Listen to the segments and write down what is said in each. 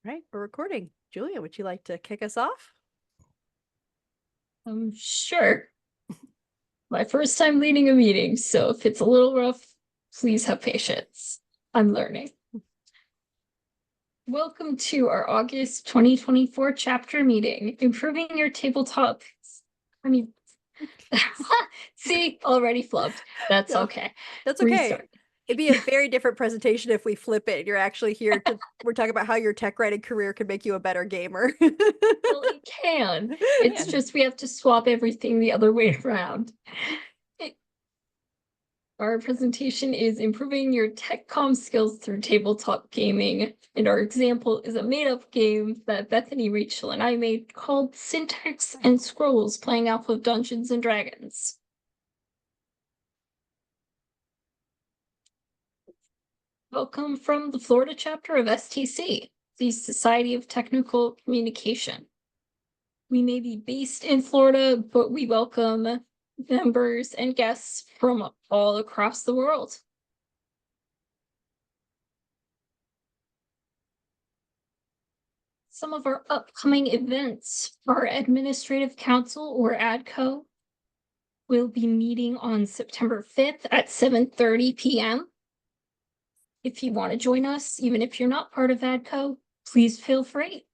Right, we're recording. Julia, would you like to kick us off? Sure. My first time leading a meeting, so if it's a little rough, please have patience. I'm learning. Welcome to our August 2024 chapter meeting, improving your tabletop. I mean, see, already flubbed. That's No, okay. that's okay. Restart. It'd be a very different presentation if we flip it. You're actually here to, we're talking about how your tech writing career could make you a better gamer. Well, it can. It's just we have to swap everything the other way around. Our presentation is improving your tech comm skills through tabletop gaming. And our example is a made-up game that Bethany, Rachel, and I made called Syntax and Scrolls, playing off of Dungeons and Dragons. Welcome from the Florida chapter of STC, the Society of Technical Communication. We may be based in Florida, but we welcome members and guests from all across the world. Some of our upcoming events, our Administrative Council or ADCO will be meeting on September 5th at 7:30 p.m. If you want to join us, even if you're not part of ADCO, please feel free.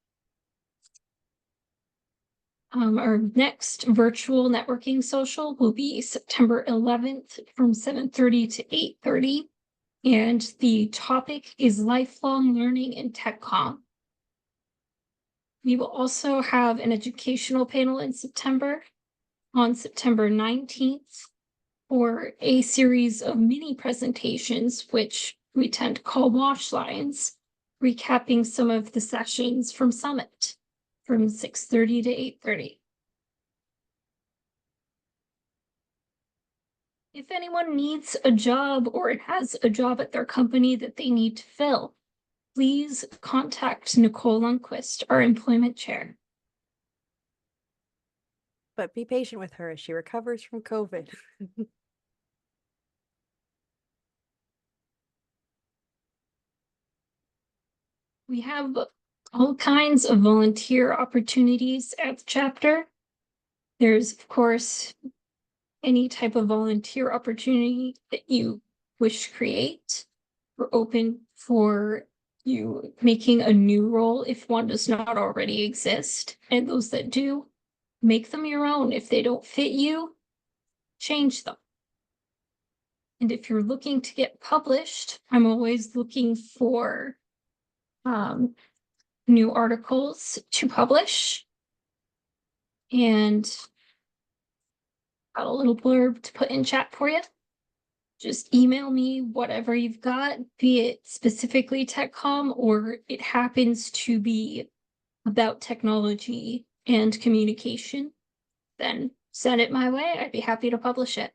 Our next virtual networking social will be September 11th from 7:30 to 8:30, and the topic is lifelong learning in TechCom. We will also have an educational panel in September, on September 19th, for a series of mini presentations, which we tend to call wash lines, recapping some of the sessions from Summit from 6:30 to 8:30. If anyone needs a job or has a job at their company that they need to fill, please contact Nicole Lundquist, our employment chair. But be patient with her as she recovers from COVID. We have all kinds of volunteer opportunities at the chapter. There's, of course, any type of volunteer opportunity that you wish to create. We're open for you making a new role if one does not already exist. And those that do, make them your own. If they don't fit you, change them. And if you're looking to get published, I'm always looking for new articles to publish. And got a little blurb to put in chat for you. Just email me whatever you've got, be it specifically TechCom or it happens to be about technology and communication. Then send it my way. I'd be happy to publish it.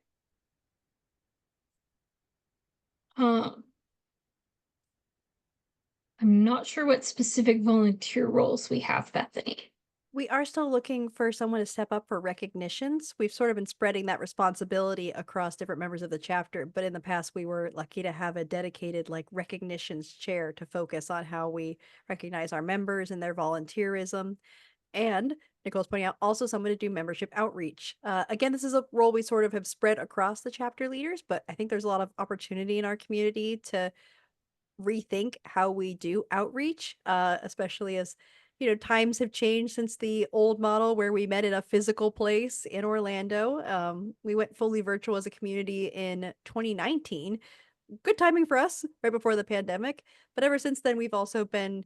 I'm not sure what specific volunteer roles we have, Bethany. We are still looking for someone to step up for recognitions. We've sort of been spreading that responsibility across different members of the chapter, but in the past we were lucky to have a dedicated like recognitions chair to focus on how we recognize our members and their volunteerism. And Nicole's pointing out also someone to do membership outreach. Again, this is a role we sort of have spread across the chapter leaders, but I think there's a lot of opportunity in our community to rethink how we do outreach, especially as times have changed since the old model where we met in a physical place in Orlando. We went fully virtual as a community in 2019. Good timing for us, right before the pandemic. But ever since then, we've also been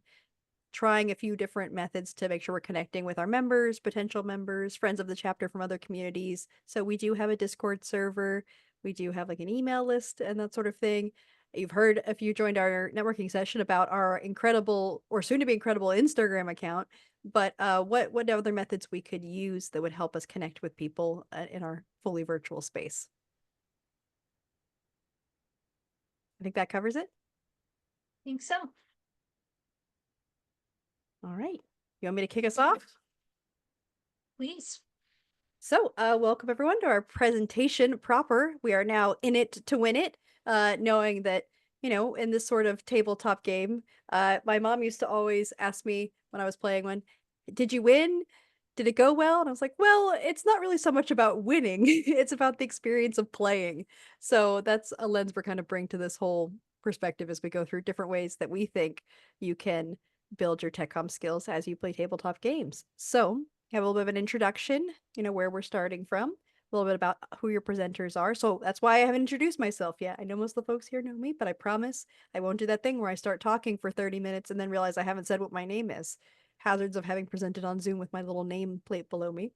trying a few different methods to make sure we're connecting with our members, potential members, friends of the chapter from other communities. So we do have a Discord server. We do have like an email list and that sort of thing. You've heard if you joined our networking session about our incredible or soon to be incredible Instagram account, but what other methods we could use that would help us connect with people in our fully virtual space? I think that covers it. I think so. All right. You want me to kick us off? Please. So, welcome everyone to our presentation proper. We are now in it to win it, knowing that in this sort of tabletop game, my mom used to always ask me when I was playing one, did you win? Did it go well? And I was like, well, it's not really so much about winning. It's about the experience of playing. So that's a lens we're kind of bring to this whole perspective as we go through different ways that we think you can build your tech comm skills as you play tabletop games. So have a little bit of an introduction, where we're starting from, a little bit about who your presenters are. So that's why I haven't introduced myself yet. I know most of the folks here know me, but I promise I won't do that thing where I start talking for 30 minutes and then realize I haven't said what my name is. Hazards of having presented on Zoom with my little name plate below me.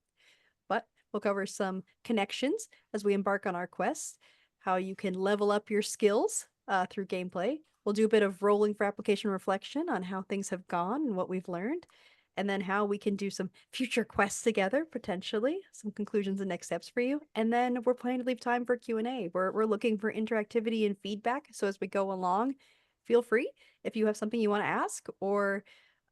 But we'll cover some connections as we embark on our quest, how you can level up your skills through gameplay. We'll do a bit of rolling for application reflection on how things have gone and what we've learned, and then how we can do some future quests together, potentially, some conclusions and next steps for you. And then we're planning to leave time for Q&A. We're looking for interactivity and feedback. So as we go along, feel free if you have something you want to ask, or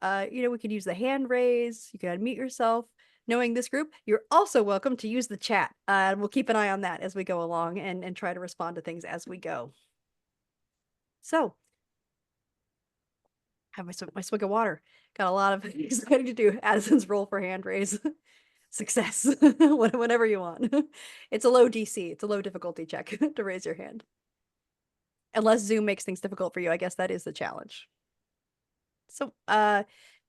we could use the hand raise, you can unmute yourself. Knowing this group, you're also welcome to use the chat. We'll keep an eye on that as we go along and try to respond to things as we go. So, have my swig of water. Got a lot of exciting to do. Addison's roll for hand raise. Success. Whenever you want. It's a low DC. It's a low difficulty check to raise your hand. Unless Zoom makes things difficult for you. I guess that is the challenge. So,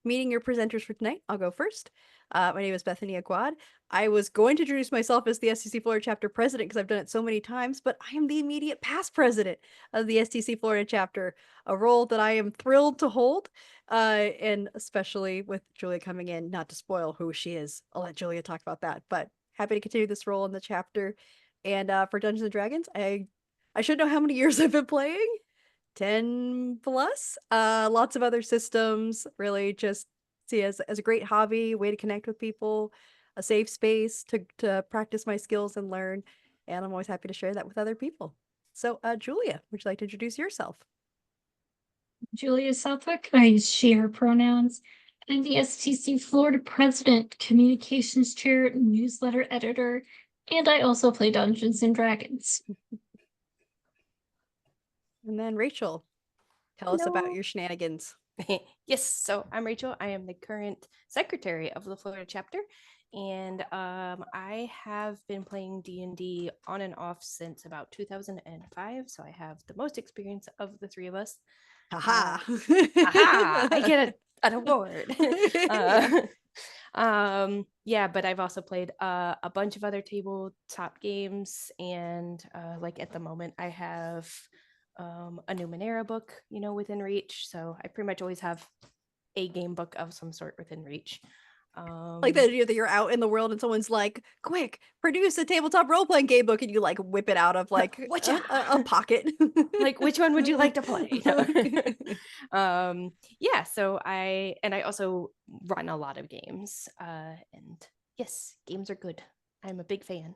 meeting your presenters for tonight, I'll go first. My name is Bethany Aguad. I was going to introduce myself as the STC Florida chapter president because I've done it so many times, but I am the immediate past president of the STC Florida chapter, a role that I am thrilled to hold. And especially with Julia coming in, not to spoil who she is. I'll let Julia talk about that, but happy to continue this role in the chapter. And for Dungeons and Dragons, I should know how many years I've been playing. 10 plus. Lots of other systems, really just see as a great hobby, way to connect with people, a safe space to practice my skills and learn. And I'm always happy to share that with other people. So, Julia, would you like to introduce yourself? Julia Southwick. I use she, her pronouns. I'm the STC Florida President, Communications Chair, Newsletter Editor, and I also play Dungeons and Dragons. And then Rachel, tell us about your shenanigans. Yes, so I'm Rachel. I am the current secretary of the Florida chapter, and I have been playing D&D on and off since about 2005, so I have the most experience of the three of us. Haha. Aha! I get an award. Yeah, but I've also played a bunch of other tabletop games, and like at the moment I have a Numenera book, within reach. So I pretty much always have a game book of some sort within reach. Like the idea that you're out in the world and someone's like, quick, produce a tabletop role-playing game book, and you like whip it out of like a pocket. Like, which one would you like to play? Yeah, so I also run a lot of games. And yes, games are good. I'm a big fan.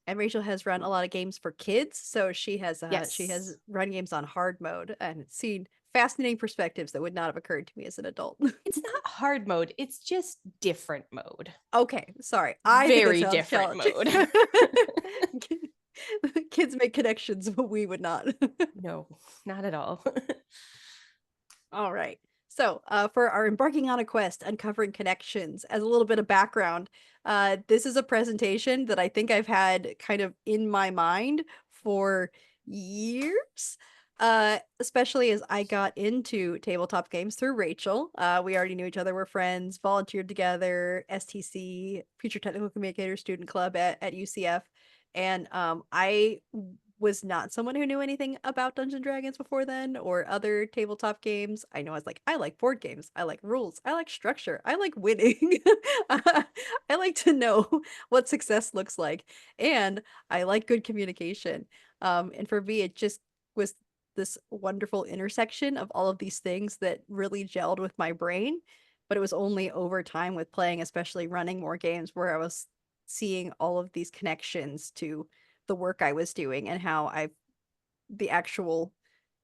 And Rachel has run a lot of games for kids, so she has Yes. run games on hard mode and seen fascinating perspectives that would not have occurred to me as an adult. It's not hard mode, it's just different mode. Okay, sorry. I think Very it sounds different challenging. mode. Kids make connections, but we would not. No, not at all. All right. So, for our embarking on a quest, uncovering connections, as a little bit of background, this is a presentation that I think I've had kind of in my mind for years, especially as I got into tabletop games through Rachel. We already knew each other, we're friends, volunteered together, STC, Future Technical Communicator Student Club at UCF. And I was not someone who knew anything about Dungeons and Dragons before then or other tabletop games. I know I was like, I like board games, I like rules, I like structure, I like winning. I like to know what success looks like, and I like good communication. And for me, it just was this wonderful intersection of all of these things that really gelled with my brain. But it was only over time with playing, especially running more games, where I was seeing all of these connections to the work I was doing and how the actual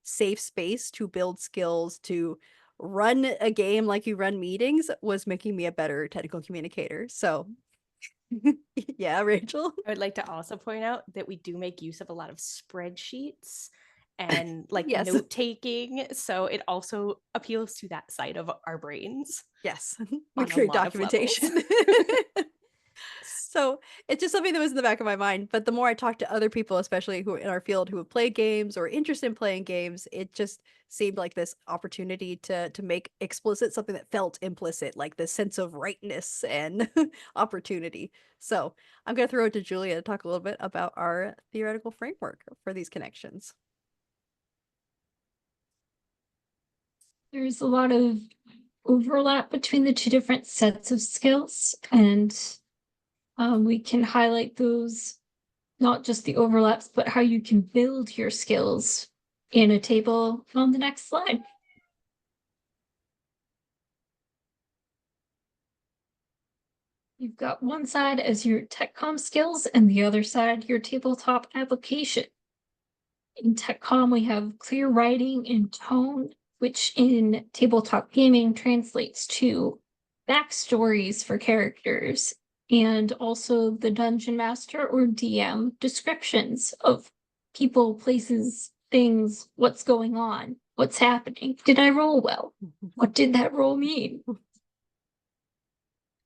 safe space to build skills, to run a game like you run meetings, was making me a better technical communicator. So yeah, Rachel. I would like to also point out that we do make use of a lot of spreadsheets and like Yes. note taking. So it also appeals to that side of our brains. Yes. On We a create lot of levels. documentation. So it's just something that was in the back of my mind. But the more I talk to other people, especially who are in our field who have played games or interested in playing games, it just seemed like this opportunity to make explicit something that felt implicit, like this sense of rightness and opportunity. So I'm gonna throw it to Julia to talk a little bit about our theoretical framework for these connections. There's a lot of overlap between the two different sets of skills, and we can highlight those, not just the overlaps, but how you can build your skills in a table on the next slide. You've got one side as your tech comm skills and the other side your tabletop application. In tech comm, we have clear writing and tone, which in tabletop gaming translates to backstories for characters, and also the dungeon master or DM descriptions of people, places, things, what's going on, what's happening. Did I roll well? What did that roll mean?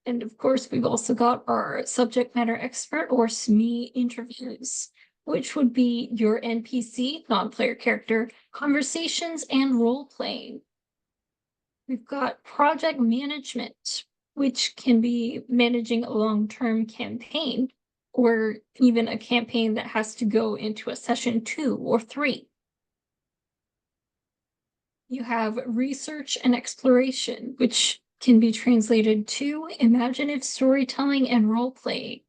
And of course, we've also got our subject matter expert or SME interviews, which would be your NPC, non-player character, conversations, and role playing. We've got project management, which can be managing a long-term campaign, or even a campaign that has to go into a session 2 or 3. You have research and exploration, which can be translated to imaginative storytelling and role playing.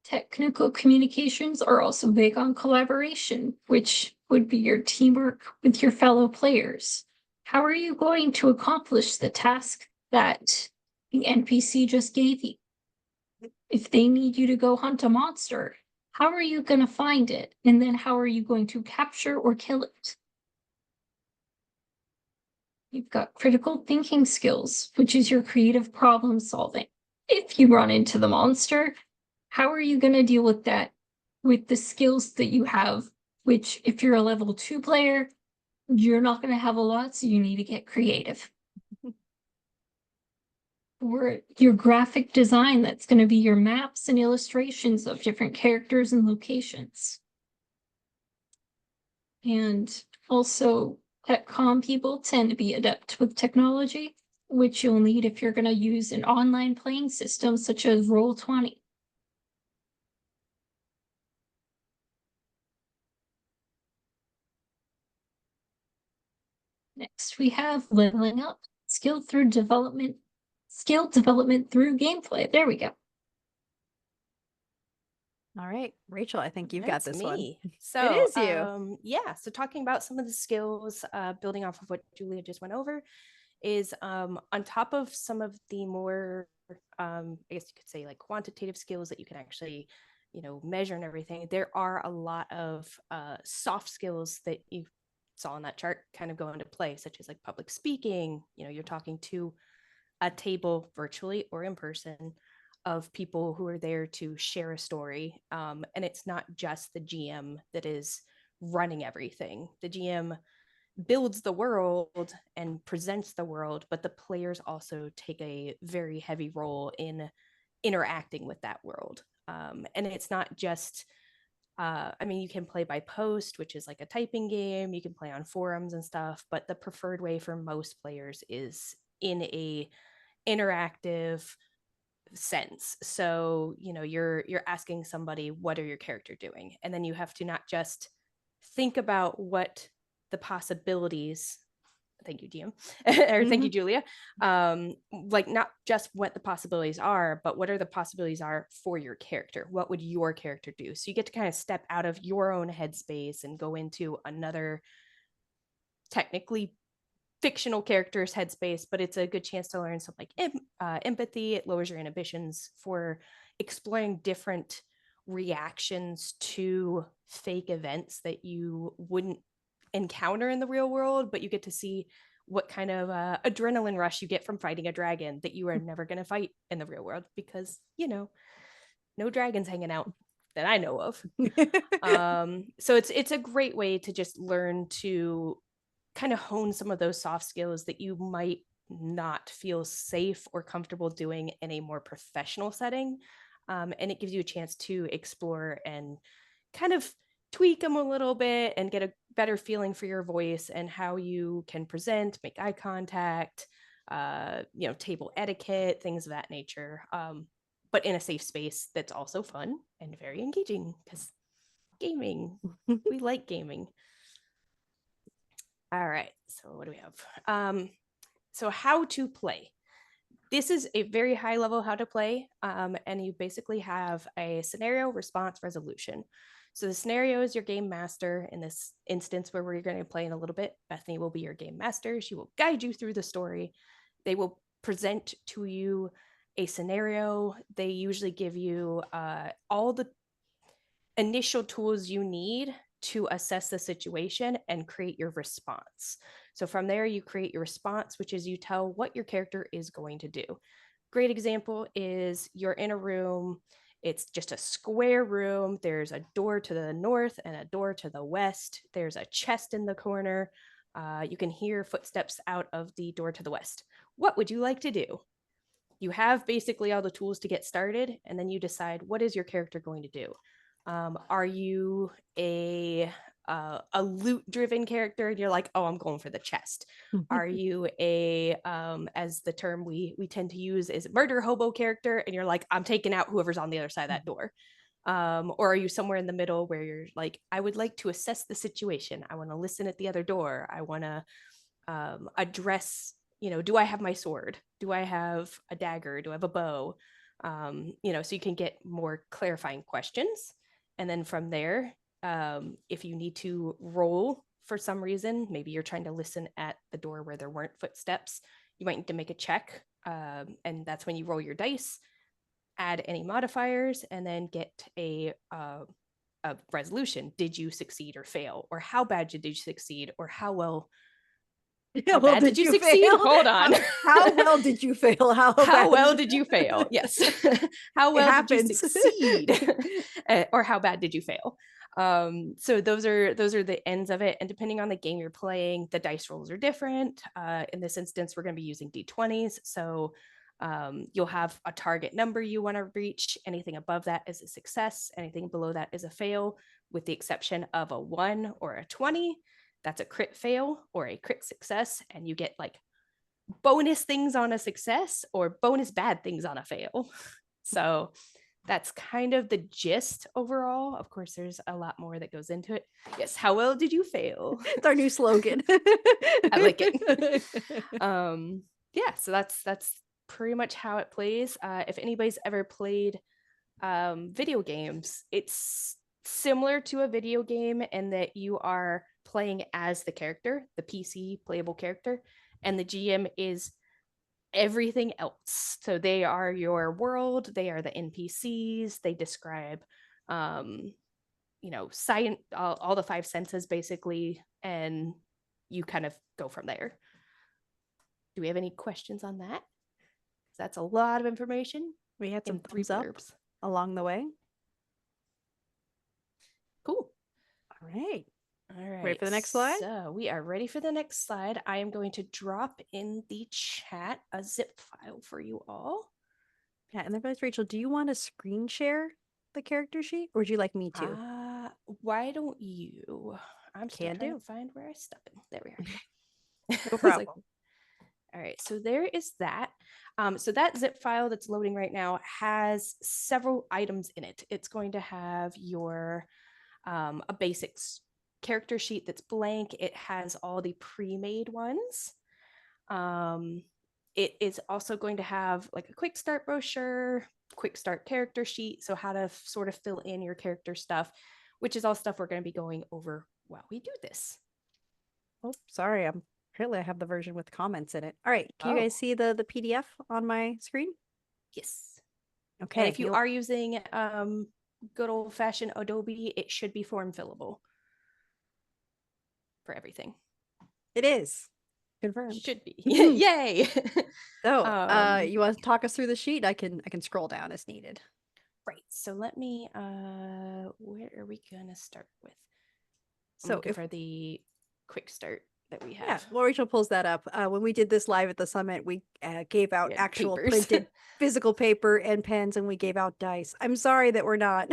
Technical communications are also big on collaboration, which would be your teamwork with your fellow players. How are you going to accomplish the task that the NPC just gave you? If they need you to go hunt a monster, how are you going to find it? And then how are you going to capture or kill it? You've got critical thinking skills, which is your creative problem solving. If you run into the monster, how are you going to deal with that with the skills that you have? Which, if you're a level 2 player, you're not going to have a lot, so you need to get creative. Or your graphic design, that's going to be your maps and illustrations of different characters and locations. And also, tech comm people tend to be adept with technology, which you'll need if you're going to use an online playing system such as Roll20. Next, we have leveling up, skill development through gameplay. There we go. All right, Rachel, I think you've got That's this one. me. So is you. Yeah. So talking about some of the skills, building off of what Julia just went over, is on top of some of the more, I guess you could say like quantitative skills that you can actually, measure and everything. There are a lot of soft skills that you saw on that chart kind of go into play, such as like public speaking. You're talking to a table virtually or in person of people who are there to share a story. And it's not just the GM that is running everything. The GM builds the world and presents the world, but the players also take a very heavy role in interacting with that world. And it's not just, you can play by post, which is like a typing game. You can play on forums and stuff, but the preferred way for most players is in a interactive sense. So you're asking somebody, what are your character doing, and then you have to not just think about what the possibilities, thank you DM or thank you Julia, like not just what the possibilities are, but what are the possibilities are for your character. What would your character do? So you get to kind of step out of your own headspace and go into another technically fictional character's headspace, but it's a good chance to learn some like empathy. It lowers your inhibitions for exploring different reactions to fake events that you wouldn't encounter in the real world, but you get to see what kind of adrenaline rush you get from fighting a dragon that you are never going to fight in the real world because no dragons hanging out. that I know of. So it's a great way to just learn to kind of hone some of those soft skills that you might not feel safe or comfortable doing in a more professional setting. And it gives you a chance to explore and kind of tweak them a little bit and get a better feeling for your voice and how you can present, make eye contact, table etiquette, things of that nature. But in a safe space that's also fun and very engaging because gaming, we like gaming. All right, so what do we have? So how to play. This is a very high level how to play, and you basically have a scenario, response, resolution. So the scenario is your game master. In this instance where we're going to play in a little bit, Bethany will be your game master. She will guide you through the story. They will present to you a scenario. They usually give you all the initial tools you need to assess the situation and create your response. So from there, you create your response, which is you tell what your character is going to do. Great example is you're in a room. It's just a square room. There's a door to the north and a door to the west. There's a chest in the corner. You can hear footsteps out of the door to the west. What would you like to do? You have basically all the tools to get started, and then you decide what is your character going to do. Are you a loot driven character and you're like, oh, I'm going for the chest? Are you a as the term we tend to use is murder hobo character and you're like, I'm taking out whoever's on the other side of that door? Or are you somewhere in the middle where you're like, I would like to assess the situation, I want to listen at the other door, I want to address, do I have my sword, do I have a dagger, do I have a bow? So you can get more clarifying questions. And then from there, if you need to roll for some reason, maybe you're trying to listen at the door where there weren't footsteps, you might need to make a check. And that's when you roll your dice, add any modifiers, and then get a resolution. Did you succeed or fail? Or how bad did you succeed? Or how well did you succeed? Fail? Hold on. How well did you fail? How well did you fail? Yes. How well did you succeed? Or how bad did you fail? So those are the ends of it. And depending on the game you're playing, the dice rolls are different. In this instance, we're going to be using D20s. So you'll have a target number you want to reach. Anything above that is a success. Anything below that is a fail, with the exception of a 1 or a 20. That's a crit fail or a crit success, and you get like bonus things on a success or bonus bad things on a fail. So that's kind of the gist overall. Of course, there's a lot more that goes into it. Yes, how well did you fail? It's our new slogan. I like it. Yeah, so that's pretty much how it plays. If anybody's ever played video games, it's similar to a video game in that you are playing as the character, the PC playable character, and the GM is everything else. So they are your world, they are the NPCs, they describe science, all the 5 senses basically, and you kind of go from there. Do we have any questions on that? That's a lot of information. We had some 3 thumbs up blurbs along the way. Cool. All right. Ready for the next slide? So we are ready for the next slide. I am going to drop in the chat a zip file for you all. Yeah, and then Rachel, do you want to screen share the character sheet, or would you like me to? Why don't you? I'm still Can trying do. to find where I stuck it. There we are. No problem. All right, so there is that. So that zip file that's loading right now has several items in it. It's going to have your a basics character sheet that's blank. It has all the pre-made ones. It is also going to have like a quick start brochure, quick start character sheet, so how to sort of fill in your character stuff, which is all stuff we're going to be going over while we do this. Oh, sorry, apparently I have the version with comments in it. All right, can you guys see the PDF on my screen? Yes. Okay. And if you are using good old-fashioned Adobe, it should be form fillable for everything. It is. Confirmed. Should be. Yay. So, you want to talk us through the sheet? I can scroll down as needed. Right. So let me where are we gonna start with? I'm So looking if for the quick start that we yeah, have. well, Rachel pulls that up. When we did this live at the summit, we gave out We had actual papers. printed physical paper and pens, and we gave out dice. I'm sorry that we're not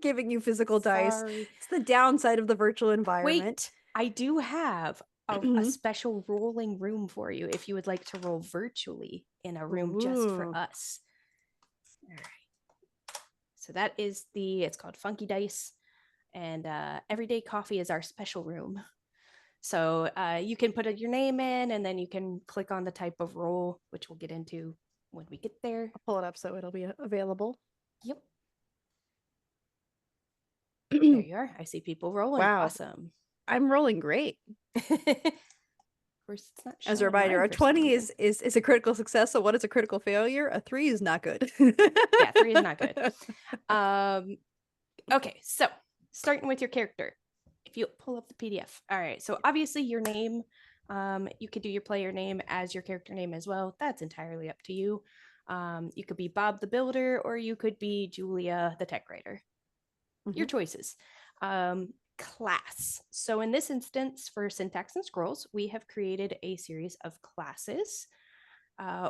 giving you physical dice. Sorry. It's the downside of the virtual environment. Wait, I do have a special rolling room for you if you would like to roll virtually in a room just for Ooh. us. All right. So that is it's called Funky Dice, and Everyday Coffee is our special room. So you can put your name in, and then you can click on the type of roll, which we'll get into when we get there. I'll pull it up so it'll be available. Yep. There you are. I see people rolling. Wow. Awesome. I'm rolling great. Of course, it's not As a showing reminder, mine a for some 20 reason. is a critical success. So what is a critical failure? A 3 is not good. Yeah, 3 is not good. Okay, so starting with your character. If you pull up the PDF. All right, so obviously your name, you could do your player name as your character name as well. That's entirely up to you. You could be Bob the Builder, or you could be Julia the Tech Writer. Your choices. Class. So in this instance, for Syntax and Scrolls, we have created a series of classes,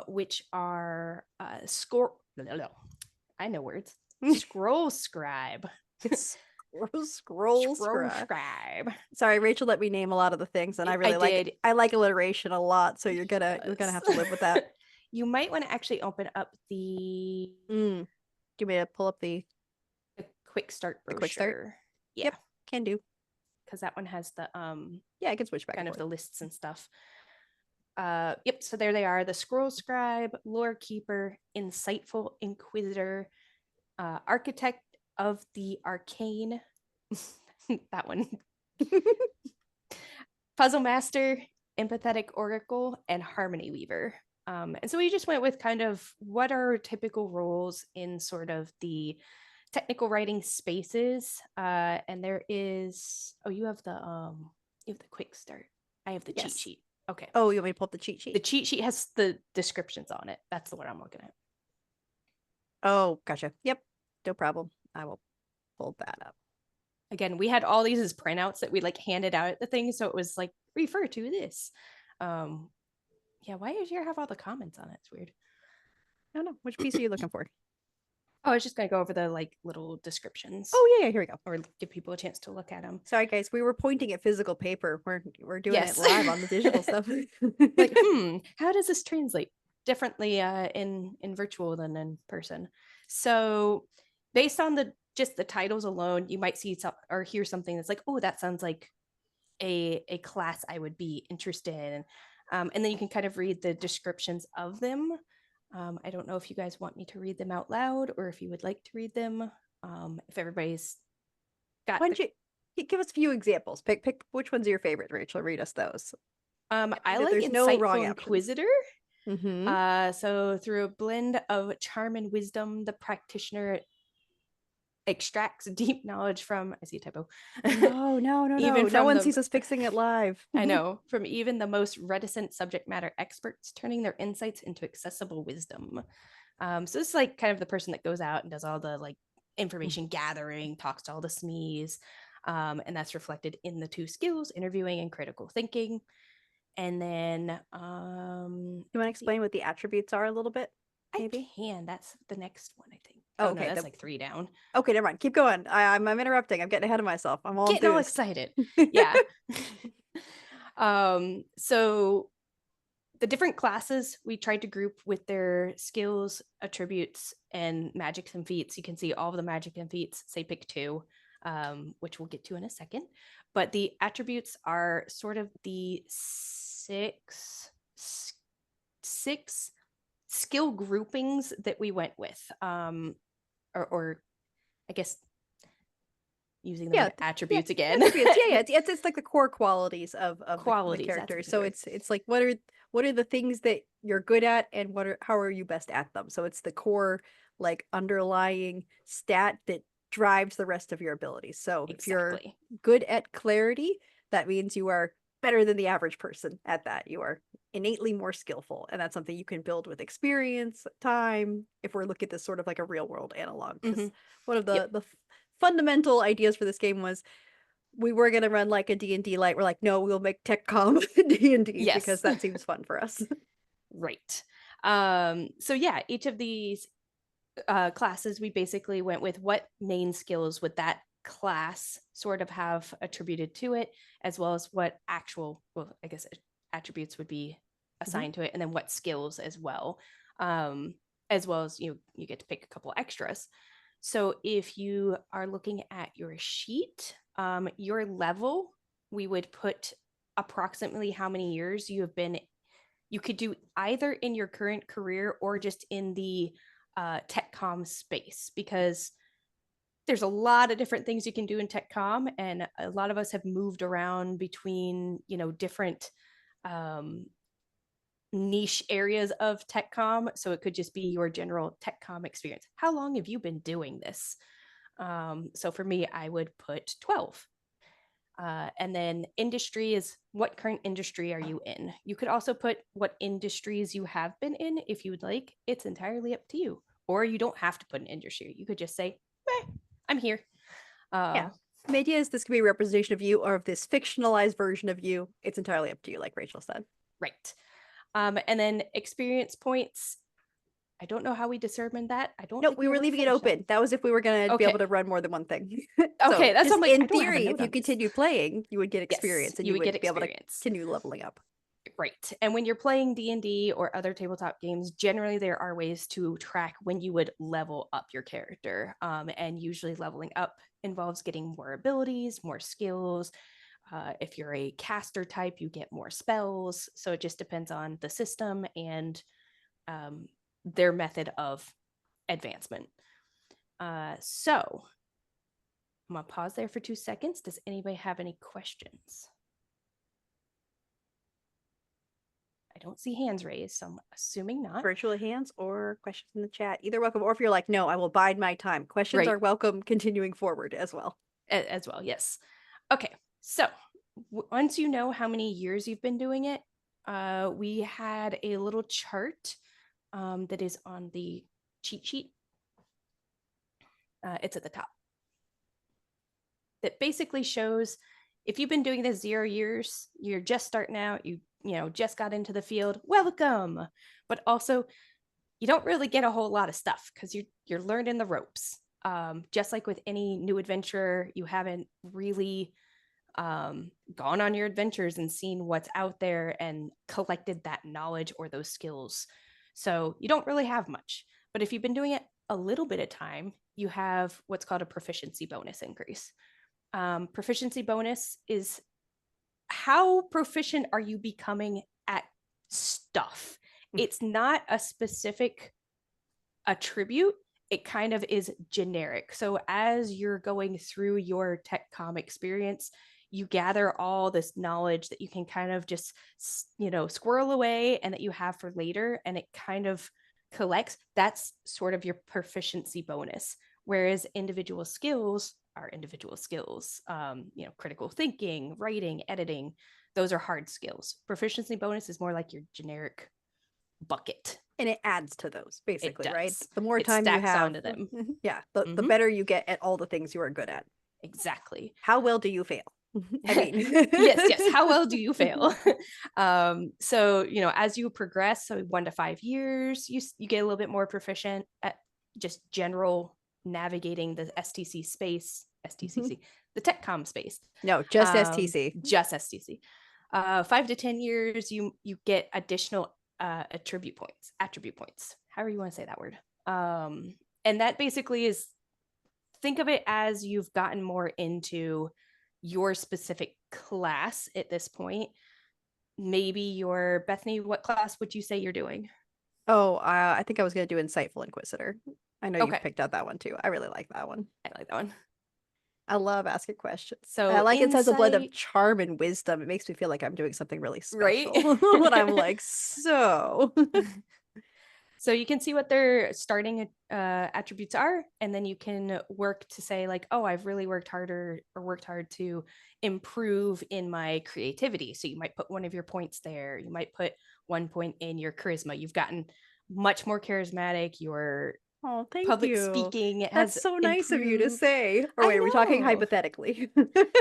which are I know words. Scroll Scribe. Scroll scribe. Scribe. Sorry, Rachel let me name a lot of the things, and I really like did. it. I like alliteration a lot, so you're gonna have to live with that. You might want to actually open up the Do you want me to pull up the quick start brochure? quick start? Yeah. Yep, can do. Because that one has the yeah, I can switch back kind and of the forth. lists and stuff. Yep, so there they are: the Scroll Scribe, Lore Keeper, Insightful Inquisitor, Architect of the Arcane. That one. Puzzle Master, Empathetic Oracle, and Harmony Weaver. And so we just went with kind of what are typical roles in sort of the technical writing spaces. And there is you have the quick start. I have the cheat Yes. sheet. Okay. Oh, you want me to pull up the cheat sheet? The cheat sheet has the descriptions on it. That's the one I'm looking at. Oh, gotcha. Yep, no problem. I will pull that up. Again, we had all these as printouts that we like handed out at the thing, so it was like refer to this. Yeah, why does your have all the comments on it? It's weird. I don't know. Which piece are you looking for? Oh, I was just gonna go over the like little descriptions. Oh yeah, here we go. Or give people a chance to look at them. Sorry guys, we were pointing at physical paper. We're doing Yes. it live on the digital stuff. Like, how does this translate differently in virtual than in person? So based on just the titles alone, you might see or hear something that's like, oh, that sounds like a class I would be interested in. And then you can kind of read the descriptions of them. I don't know if you guys want me to read them out loud or if you would like to read them. If everybody's got Why don't you give us a few examples? Pick which ones are your favorite, Rachel. Read us those. I like There's Insightful no wrong Inquisitor. So through a blend of charm and wisdom, the practitioner extracts deep knowledge from, I see a typo. No. Even No one from sees us fixing it live. I know, from even the most reticent subject matter experts, turning their insights into accessible wisdom. So this is like kind of the person that goes out and does all the like information gathering, talks to all the SMEs, and that's reflected in the 2 skills, interviewing and critical thinking. And then You want to explain what the attributes are a little bit? Maybe? I can. That's the next one, I think. Oh, No, okay. that's like 3 down. Okay, never mind. Keep going. I'm interrupting. I'm getting ahead of myself. I'm all Getting all enthused. excited. Yeah. So the different classes we tried to group with their skills, attributes, and magics and feats. You can see all of the magic and feats. Say pick 2, which we'll get to in a second. But the attributes are sort of the six skill groupings that we went with, or I guess using the word attributes again. Attributes. Yeah. It's like the core qualities of Qualities, the that's a character. good So word. it's like what are the things that you're good at and how are you best at them? So it's the core like underlying stat that drives the rest of your abilities. So if you're Exactly. good at clarity, that means you are better than the average person at that. You are innately more skillful, and that's something you can build with experience, time. If we're looking at this sort of like a real world analog, because one of Yep. the fundamental ideas for this game was we were gonna run like a D&D light. We're like, no, we'll make tech comm D&D Yes. because that seems fun for us. Right. So yeah, each of these classes, we basically went with what main skills would that class sort of have attributed to it, as well as what actual, well, I guess attributes would be assigned to it, and then what skills as well. As well as you get to pick a couple extras. So if you are looking at your sheet, your level, we would put approximately how many years you have been. You could do either in your current career or just in the tech comm space, because there's a lot of different things you can do in tech comm, and a lot of us have moved around between different niche areas of tech comm. So it could just be your general tech comm experience. How long have you been doing this? So for me, I would put 12. And then industry is what current industry are you in? You could also put what industries you have been in if you would like. It's entirely up to you. Or you don't have to put an industry. You could just say, I'm here. Yeah. The idea is this could be a representation of you or of this fictionalized version of you. It's entirely up to you, like Rachel said. Right. And then experience points. I don't know how we determined that. I don't No, think we were ever leaving it finished that. open. That was if we were going to be Okay. able to run more than one thing. Okay, that's just what I'm like, I in don't have a theory, note if you on this. continue playing, you would get Yes, experience and you you would would get be able to experience. continue leveling up. Right. And when you're playing D&D or other tabletop games, generally there are ways to track when you would level up your character. And usually leveling up involves getting more abilities, more skills. If you're a caster type, you get more spells. So it just depends on the system and their method of advancement. So I'm going to pause there for 2 seconds. Does anybody have any questions? I don't see hands raised, so I'm assuming not. Virtual hands or questions in the chat. Either welcome, or if you're like, no, I will bide my time. Questions are welcome continuing forward as well. As well, yes. Okay, so once you know how many years you've been doing it, we had a little chart that is on the cheat sheet. It's at the top. That basically shows if you've been doing this 0 years, you're just starting out, you just got into the field, welcome. But also, you don't really get a whole lot of stuff because you're learning the ropes. Just like with any new adventurer, you haven't really gone on your adventures and seen what's out there and collected that knowledge or those skills. So you don't really have much. But if you've been doing it a little bit of time, you have what's called a proficiency bonus increase. Proficiency bonus is how proficient are you becoming at stuff. It's not a specific attribute. It kind of is generic. So as you're going through your tech comm experience, you gather all this knowledge that you can kind of just, squirrel away and that you have for later. And it kind of collects. That's sort of your proficiency bonus. Whereas individual skills are individual skills. Critical thinking, writing, editing, those are hard skills. Proficiency bonus is more like your generic bucket. And it adds to those, basically, right? The more it time you have, onto them. Yeah, the better you get at all the things you are good at. Exactly. How well do you fail? I mean, yes. How well do you fail? So as you progress, so 1 to 5 years, you get a little bit more proficient at just general navigating the STC space, the tech comm space. No, just STC. Just STC. 5 to 10 years, you get additional attribute points, however you want to say that word. And that basically is, think of it as you've gotten more into your specific class at this point. Maybe your Bethany, what class would you say you're doing? Oh, I think I was going to do Insightful Inquisitor. I know you picked out that one too. I really like that one. I like that one. I love asking questions. So I like it has a blend of charm and wisdom. It makes me feel like I'm doing something really special. Right? When I'm like, so. So you can see what their starting attributes are, and then you can work to say like, oh, I've really worked harder or worked hard to improve in my creativity. So you might put one of your points there. You might put 1 point in your charisma. You've gotten much more charismatic. Your Oh, thank public you. speaking That's has so nice of you to improved. say. Or I wait, are we talking know. hypothetically?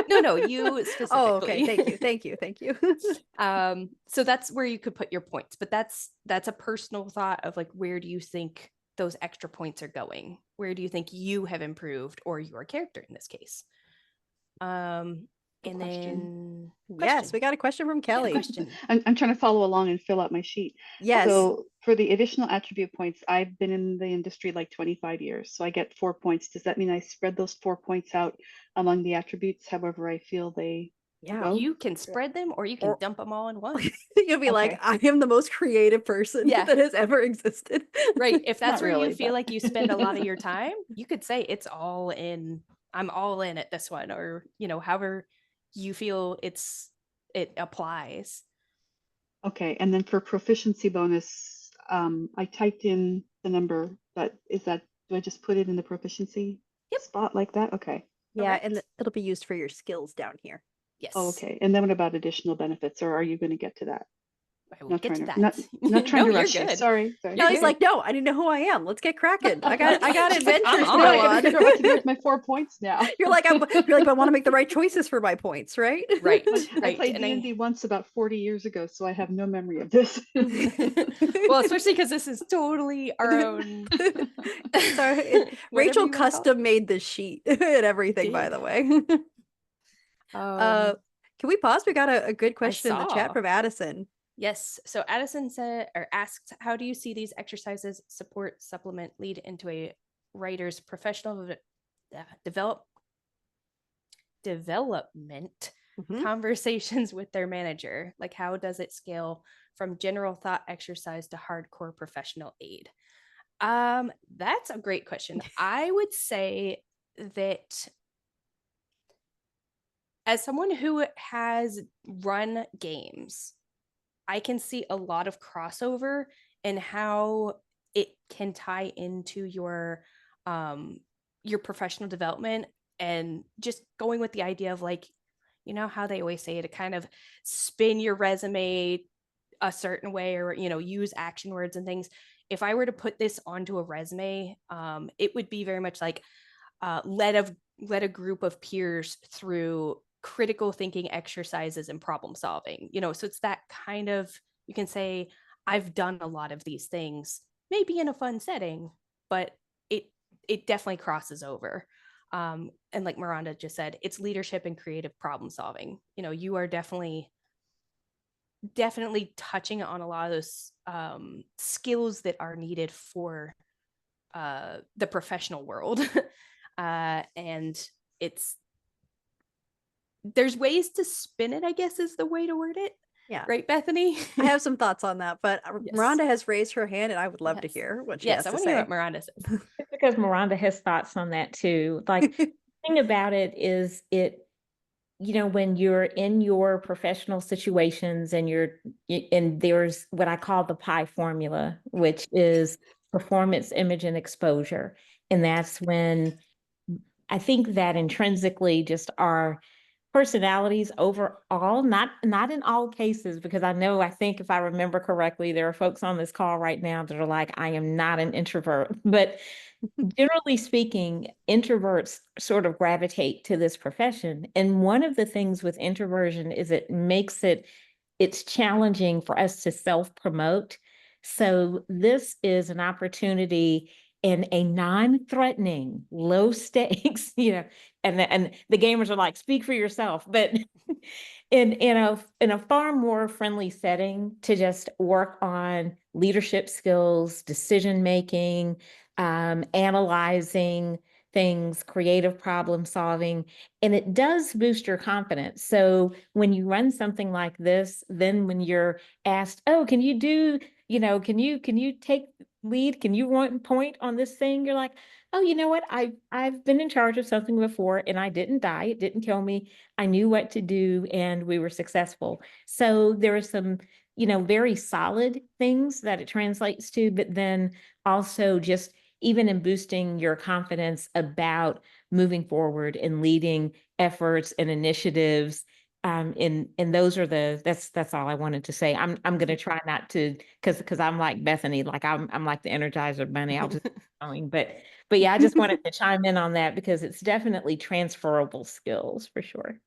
No, you Oh, okay. specifically. Thank you. Thank you. Thank you. So that's where you could put your points, but that's a personal thought of like, where do you think those extra points are going? Where do you think you have improved, or your character in this case? A And question. then Yes, we got a question from Yeah, Kelly. question. I'm trying to follow along and fill out my sheet. Yes. So for the additional attribute points, I've been in the industry like 25 years, so I get 4 points. Does that mean I spread those 4 points out among the attributes, however I feel they Yeah. go? You can spread them, or you can Or- dump them all in one. You'll be like, Okay. I am the most creative person Yeah. that has ever existed. Right. If that's Not where you really, feel but- like you spend a lot of your time, you could say it's all in. I'm all in at this one, or however you feel it applies. Okay, and then for proficiency bonus, I typed in the number, but do I just put it in the proficiency Yep. spot like that? Okay. Yeah, and Correct. it'll be used for your skills down here. Yes. Oh, okay. And then what about additional benefits, or are you going to get to that? I will Not get trying to to, that. not trying No, to you're rush you. good. Sorry. You're Kelly's good. like, no, I need to know who I am. Let's get cracking. I got She's like, adventures to I'm go on. I gotta figure out on. what to do with my 4 points now. You're like, but I want to make the right choices for my points, right? Right. I Right. played And D&D once about 40 years ago, so I have no memory of this. well, especially because this is totally our own. So whatever Rachel you wanna call it. custom made this sheet and everything, by Did. the way. Um, Can we pause? We got a good question in the chat saw. from Addison. Yes. So Addison asked, how do you see these exercises support, supplement, lead into a writer's professional development Mhm. conversations with their manager? Like, how does it scale from general thought exercise to hardcore professional aid? That's a great question. I would say that as someone who has run games, I can see a lot of crossover in how it can tie into your professional development, and just going with the idea of like, how they always say to kind of spin your resume a certain way, or use action words and things. If I were to put this onto a resume, it would be very much like led a group of peers through critical thinking exercises and problem solving. So it's that kind of, you can say, I've done a lot of these things, maybe in a fun setting, but it definitely crosses over. And like Miranda just said, it's leadership and creative problem solving. You are definitely touching on a lot of those skills that are needed for the professional world. And there's ways to spin it, I guess is the way to word it. Yeah. Right, Bethany? I have some thoughts on that, but Yes. Miranda has raised her hand and I would love to Yes. hear what she Yes, has I to want to hear say. what Miranda says. Because Miranda has thoughts on that too. Like, the thing about it is when you're in your professional situations and and there's what I call the pie formula, which is performance, image, and exposure. And that's when I think that intrinsically just our personalities overall, not in all cases, because I think if I remember correctly, there are folks on this call right now that are like, I am not an introvert, but generally speaking, introverts sort of gravitate to this profession. And one of the things with introversion is it's challenging for us to self-promote. So this is an opportunity in a non-threatening, low stakes, and the gamers are like, speak for yourself, but in a far more friendly setting to just work on leadership skills, decision making, analyzing things, creative problem solving, and it does boost your confidence. So when you run something like this, then when you're asked, oh, can you take lead? Can you point on this thing? You're like, oh, you know what? I've been in charge of something before and I didn't die. It didn't kill me. I knew what to do and we were successful. So there are some, very solid things that it translates to, but then also just even in boosting your confidence about moving forward and leading efforts and initiatives. And those are that's all I wanted to say. I'm going to try not to, because I'm like Bethany, like I'm like the Energizer Bunny. I'll just keep going, but yeah, I just wanted to chime in on that because it's definitely transferable skills for sure.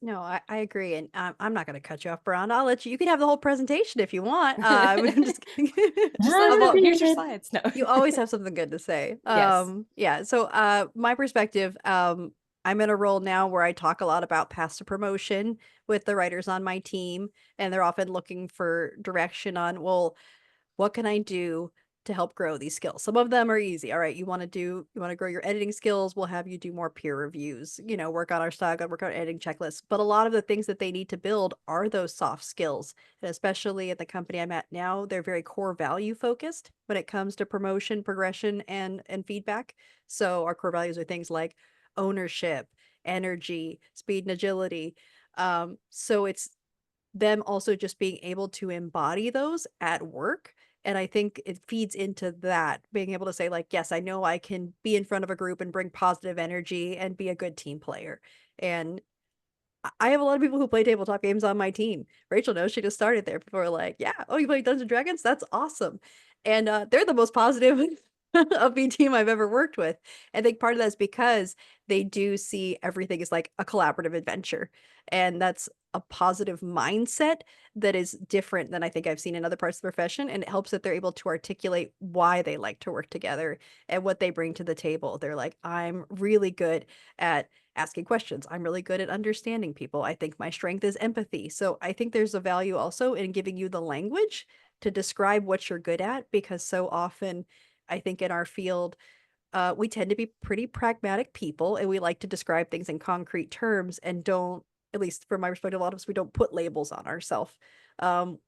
No, I agree, and I'm not going to cut you off, Brown. I'll let you. You can have the whole presentation if you want. But I'm just kidding. Just How I'm about all, here's your slides? No. you always have something good to say. Yes. Yeah. So, my perspective, I'm in a role now where I talk a lot about paths to promotion with the writers on my team, and they're often looking for direction on, well, what can I do to help grow these skills? Some of them are easy. All right, you want to grow your editing skills, we'll have you do more peer reviews, work on our style guide, work on editing checklists. But a lot of the things that they need to build are those soft skills. And especially at the company I'm at now, they're very core value focused when it comes to promotion, progression, and feedback. So our core values are things like ownership, energy, speed, and agility. So it's them also just being able to embody those at work. And I think it feeds into that, being able to say, like, yes, I know I can be in front of a group and bring positive energy and be a good team player. And I have a lot of people who play tabletop games on my team. Rachel knows, she just started there. People are like, yeah, oh, you play Dungeons and Dragons? That's awesome. And they're the most positive upbeat team I've ever worked with. I think part of that is because they do see everything as like a collaborative adventure. And that's a positive mindset that is different than I think I've seen in other parts of the profession. And it helps that they're able to articulate why they like to work together and what they bring to the table. They're like, I'm really good at asking questions. I'm really good at understanding people. I think my strength is empathy. So I think there's a value also in giving you the language to describe what you're good at, because so often I think in our field, we tend to be pretty pragmatic people and we like to describe things in concrete terms and don't, at least from my perspective, a lot of us, we don't put labels on ourselves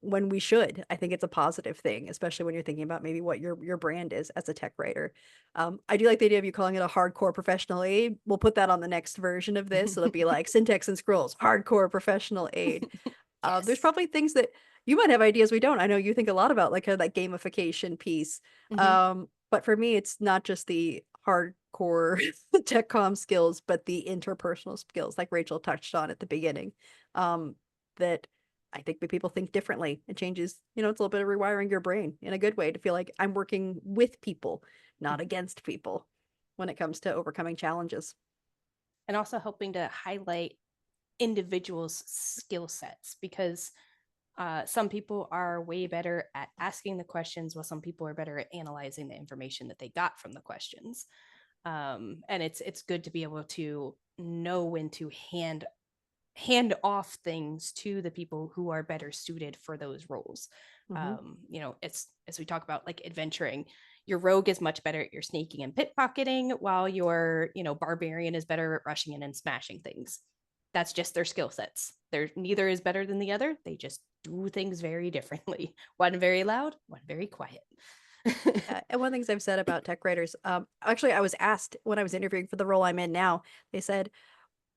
when we should. I think it's a positive thing, especially when you're thinking about maybe what your brand is as a tech writer. I do like the idea of you calling it a hardcore professional aid. We'll put that on the next version of this. It'll be like syntax and scrolls, hardcore professional aid. There's Yes. probably things that you might have ideas we don't. I know you think a lot about like kind of that gamification piece. But for me, it's not just the hardcore tech comm skills, but the interpersonal skills, like Rachel touched on at the beginning. That I think that people think differently. It changes, it's a little bit of rewiring your brain in a good way to feel like I'm working with people, not against people when it comes to overcoming challenges. And also helping to highlight individuals' skill sets, because some people are way better at asking the questions, while some people are better at analyzing the information that they got from the questions. And it's good to be able to know when to hand off things to the people who are better suited for those roles. It's, as we talk about like adventuring, your rogue is much better at your sneaking and pickpocketing, while your barbarian is better at rushing in and smashing things. That's just their skill sets. They're neither is better than the other. They just do things very differently. One very loud, one very quiet. And one of the things I've said about tech writers, actually, I was asked when I was interviewing for the role I'm in now, they said,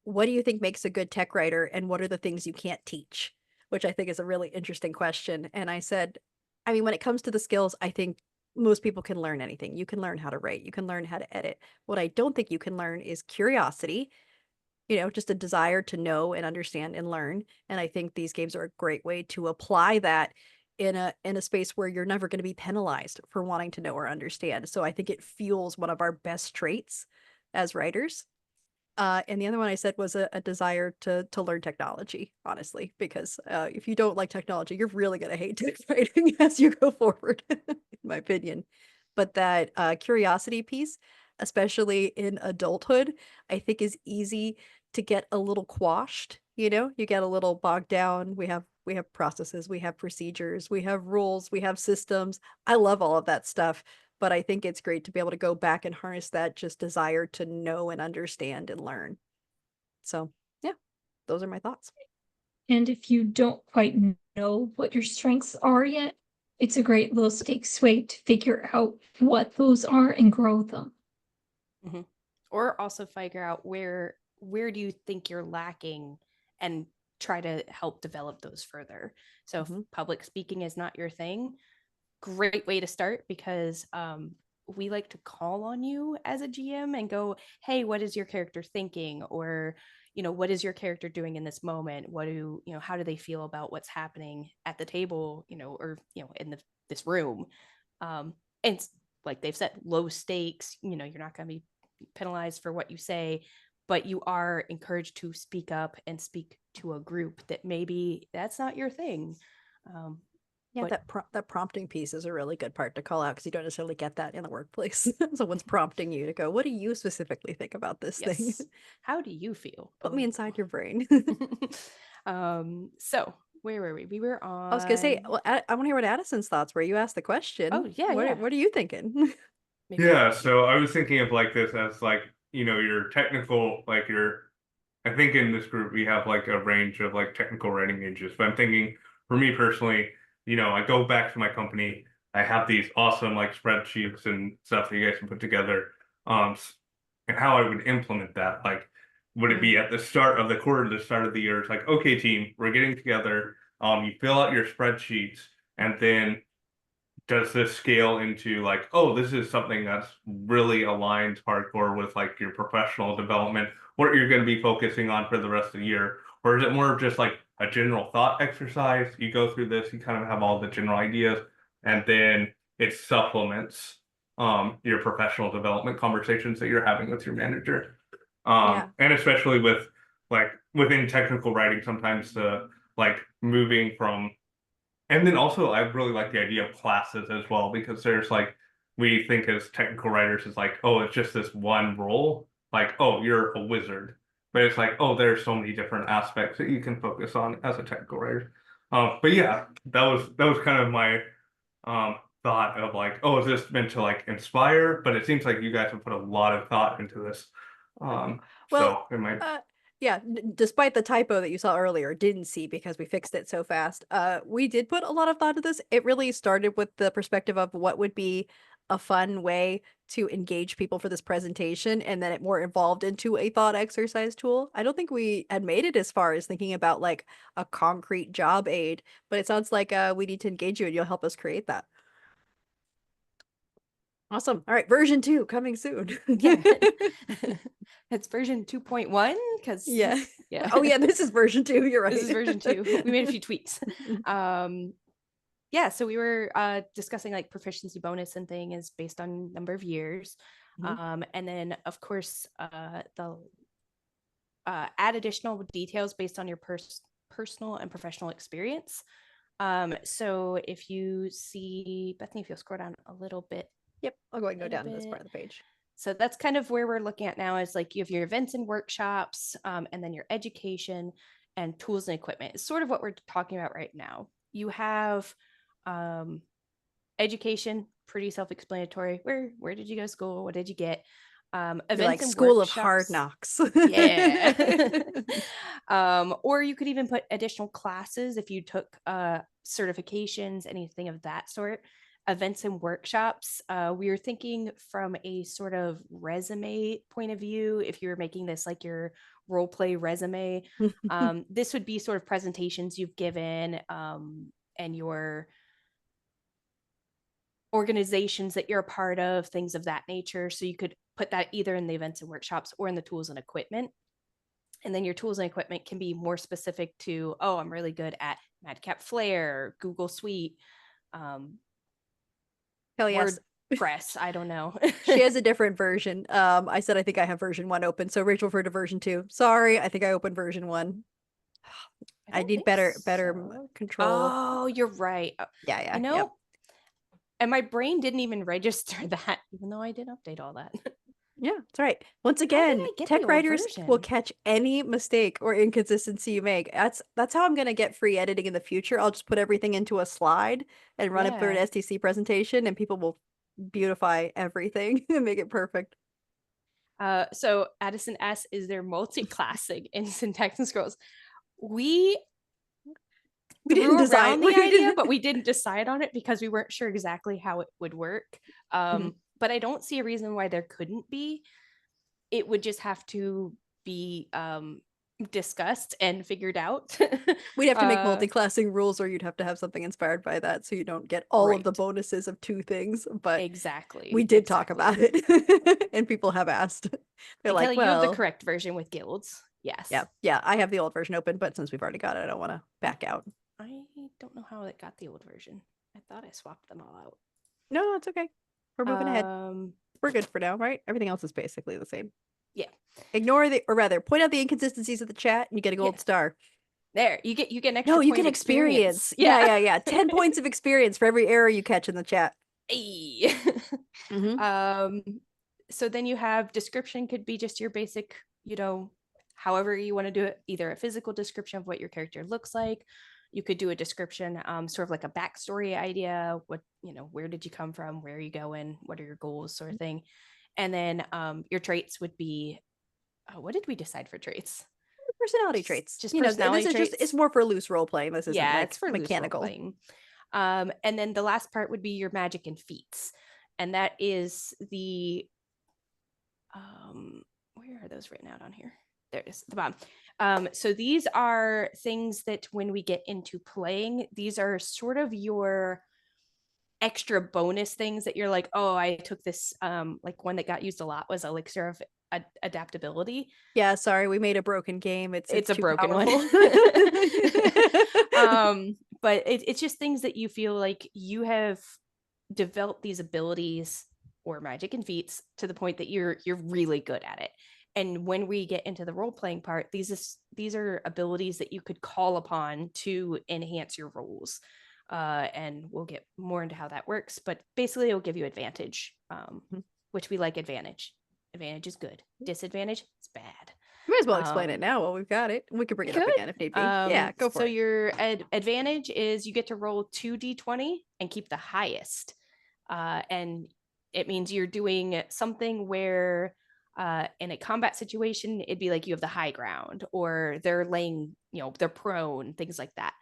what do you think makes a good tech writer and what are the things you can't teach? Which I think is a really interesting question. And I said, I mean, when it comes to the skills, I think most people can learn anything. You can learn how to write, you can learn how to edit. What I don't think you can learn is curiosity, just a desire to know and understand and learn. And I think these games are a great way to apply that in a space where you're never going to be penalized for wanting to know or understand. So I think it fuels one of our best traits as writers. And the other one I said was a desire to learn technology, honestly, because if you don't like technology, you're really going to hate tech writing as you go forward, in my opinion. But that curiosity piece, especially in adulthood, I think is easy to get a little quashed. You get a little bogged down. We have processes, we have procedures, we have rules, we have systems. I love all of that stuff. But I think it's great to be able to go back and harness that just desire to know and understand and learn. So, yeah, those are my thoughts. And if you don't quite know what your strengths are yet, it's a great little stakes way to figure out what those are and grow them. Or also figure out where do you think you're lacking, and try to help develop those further. So if public speaking is not your thing, great way to start, because we like to call on you as a GM and go, hey, what is your character thinking? Or, what is your character doing in this moment? How do they feel about what's happening at the table, or, in this room? And like they've said, low stakes, you're not going to be penalized for what you say, but you are encouraged to speak up and speak to a group that maybe that's not your thing. Yeah, but that prompting piece is a really good part to call out, because you don't necessarily get that in the workplace. Someone's prompting you to go, what do you specifically think about this thing? yes, how do you feel? Put me inside your brain. So where were we? We were on. I was gonna say, well, I want to hear what Addison's thoughts were. You asked the question. Oh, yeah, yeah. What are you thinking? Maybe Yeah, so I was thinking of like this as like, your technical, like I think in this group we have like a range of like technical writing ranges, but I'm thinking for me personally, I go back to my company, I have these awesome like spreadsheets and stuff that you guys can put together. And how I would implement that, like, would it be at the start of the quarter, the start of the year? It's like, okay, team, we're getting together. You fill out your spreadsheets, and then does this scale into like, oh, this is something that's really aligned hardcore with like your professional development, what you're going to be focusing on for the rest of the year? Or is it more of just like a general thought exercise? You go through this, you kind of have all the general ideas, and then it supplements your professional development conversations that you're having with your manager. Yeah. And especially with like within technical writing, sometimes the like moving from. And then also, I really like the idea of classes as well, because there's like, we think as technical writers, it's like, oh, it's just this one role. Like, oh, you're a wizard. But it's like, oh, there's so many different aspects that you can focus on as a technical writer. But yeah, that was kind of my thought of like, oh, is this meant to like inspire? But it seems like you guys have put a lot of thought into this. Well, So it might. Yeah, despite the typo that you saw earlier, didn't see because we fixed it so fast. We did put a lot of thought to this. It really started with the perspective of what would be a fun way to engage people for this presentation, and then it more evolved into a thought exercise tool. I don't think we had made it as far as thinking about like a concrete job aid, but it sounds like we need to engage you and you'll help us create that. Awesome. All right, version 2 coming soon. Yeah. It's version 2.1 because Yeah. yeah. Oh yeah, this is version 2. You're right. This is version 2. We made a few tweaks. Yeah, so we were discussing like proficiency bonus and thing is based on number of years. And then of course the add additional details based on your personal and professional experience. So if you see, Bethany, if you'll scroll down a little bit. Yep, I'll go ahead and go down to this part of the page. So that's kind of where we're looking at now, is like you have your events and workshops, and then your education and tools and equipment. It's sort of what we're talking about right now. You have education, pretty self-explanatory. Where did you go to school? What did you get? Events like and School workshops. of Hard Knocks. Yeah. Or you could even put additional classes if you took certifications, anything of that sort. Events and workshops. We were thinking from a sort of resume point of view, if you were making this like your role play resume, this would be sort of presentations you've given and your organizations that you're a part of, things of that nature. So you could put that either in the events and workshops or in the tools and equipment. And then your tools and equipment can be more specific to, oh, I'm really good at Madcap Flare, Google Suite, Hell yes. WordPress. I don't know. She has a different version. I said I think I have version 1 open, so Rachel referred to version 2. Sorry, I think I opened version 1. I need better control. Oh, you're right. Yeah. Yep. And my brain didn't even register that, even though I did update all that. Yeah, that's right. Once again, tech writers will catch any mistake or inconsistency you make. That's how I'm gonna get free editing in the future. I'll just put everything into a slide and run it through an STC presentation, and people will beautify everything and make it perfect. So Addison asks, is there multi-classing in Syntax and Scrolls? We didn't design the idea, but we didn't decide on it because we weren't sure exactly how it would work. But I don't see a reason why there couldn't be. It would just have to be discussed and figured out. We'd have to make Uh, multi-classing rules, or you'd have to have something inspired by that, so you don't get all of the Right. bonuses of 2 things. But Exactly. we did talk about it, and people have asked. They're And like, Kelly, you have the well, correct version with guilds. Yes. yeah, I have the old version open, but since we've already got it, I don't want to back out. I don't know how it got the old version. I thought I swapped them all out. No, it's okay. We're moving ahead. Um, We're good for now, right? Everything else is basically the same. Yeah. Ignore or rather, point out the inconsistencies of the chat, and you get a gold Yeah. star. There, you get an extra No, you point get of experience. Yeah. Yeah. 10 points of experience for every error you catch in the chat. Hey. Mhm. So then you have description could be just your basic, however you want to do it, either a physical description of what your character looks like. You could do a description, sort of like a backstory idea. What, where did you come from? Where are you going? What are your goals, sort of thing. And then your traits would be, what did we decide for traits? Personality traits. Just You know, personality this is traits. it's more for loose role playing. This isn't like It's for mechanical. loose role playing. And then the last part would be your magic and feats. And that is the where are those written out on here? There it is, at the bottom. So these are things that when we get into playing, these are sort of your extra bonus things that you're like, oh, I took this, like one that got used a lot was elixir of adaptability. Yeah, sorry, we made a broken game. It's a too broken powerful. one. But it's just things that you feel like you have developed these abilities or magic and feats to the point that you're really good at it. And when we get into the role playing part, these are abilities that you could call upon to enhance your roles. And we'll get more into how that works, but basically it'll give you advantage, which we like. Advantage is good. Disadvantage is bad. You might as well explain it now while we've got it. We can bring it up again if need be. Yeah, go for so it. your advantage is you get to roll 2d20 and keep the highest. And it means you're doing something where in a combat situation, it'd be like you have the high ground, or they're laying, they're prone, things like that.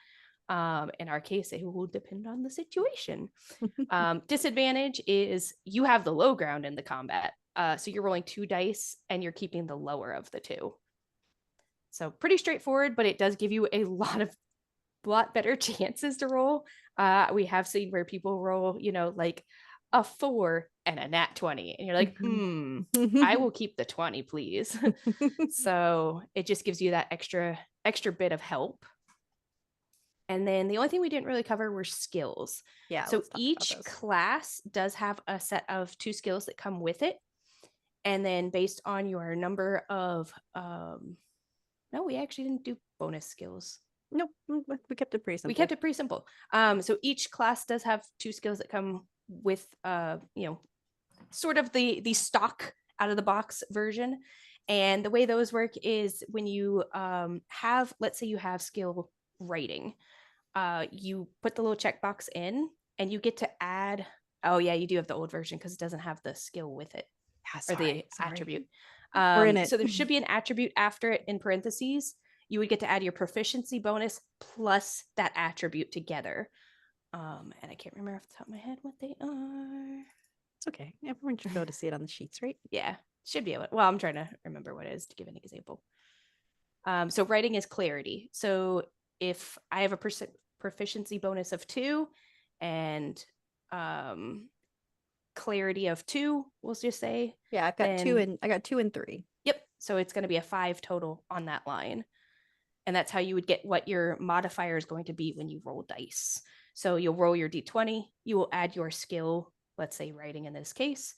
In our case, it will depend on the situation. Disadvantage is you have the low ground in the combat. So you're rolling 2 dice and you're keeping the lower of the 2. So pretty straightforward, but it does give you a lot better chances to roll. We have seen where people roll, like a 4 and a nat 20, and you're like, I will keep the 20, please. So it just gives you that extra bit of help. And then the only thing we didn't really cover were skills. Yeah. So each class does have a set of 2 skills that come with it. And then based on your number of, no, we actually didn't do bonus skills. Nope, we kept it pretty simple. We kept it pretty simple. So each class does have 2 skills that come with, sort of the stock out of the box version. And the way those work is when you have, let's say you have skill writing, you put the little checkbox in and you get to add, oh yeah, you do have the old version because it doesn't have the skill with it, or the attribute. We're in it. So there should be an attribute after it in parentheses. You would get to add your proficiency bonus plus that attribute together. And I can't remember off the top of my head what they are. It's okay. Everyone should be able to see it on the sheets, right? Yeah, should be able to. Well, I'm trying to remember what it is to give an example. So writing is clarity. So if I have a proficiency bonus of 2 and clarity of 2, we'll just say. Yeah, I've got 2 and 3. Yep. So it's going to be a 5 total on that line. And that's how you would get what your modifier is going to be when you roll dice. So you'll roll your d20, you will add your skill, let's say writing in this case,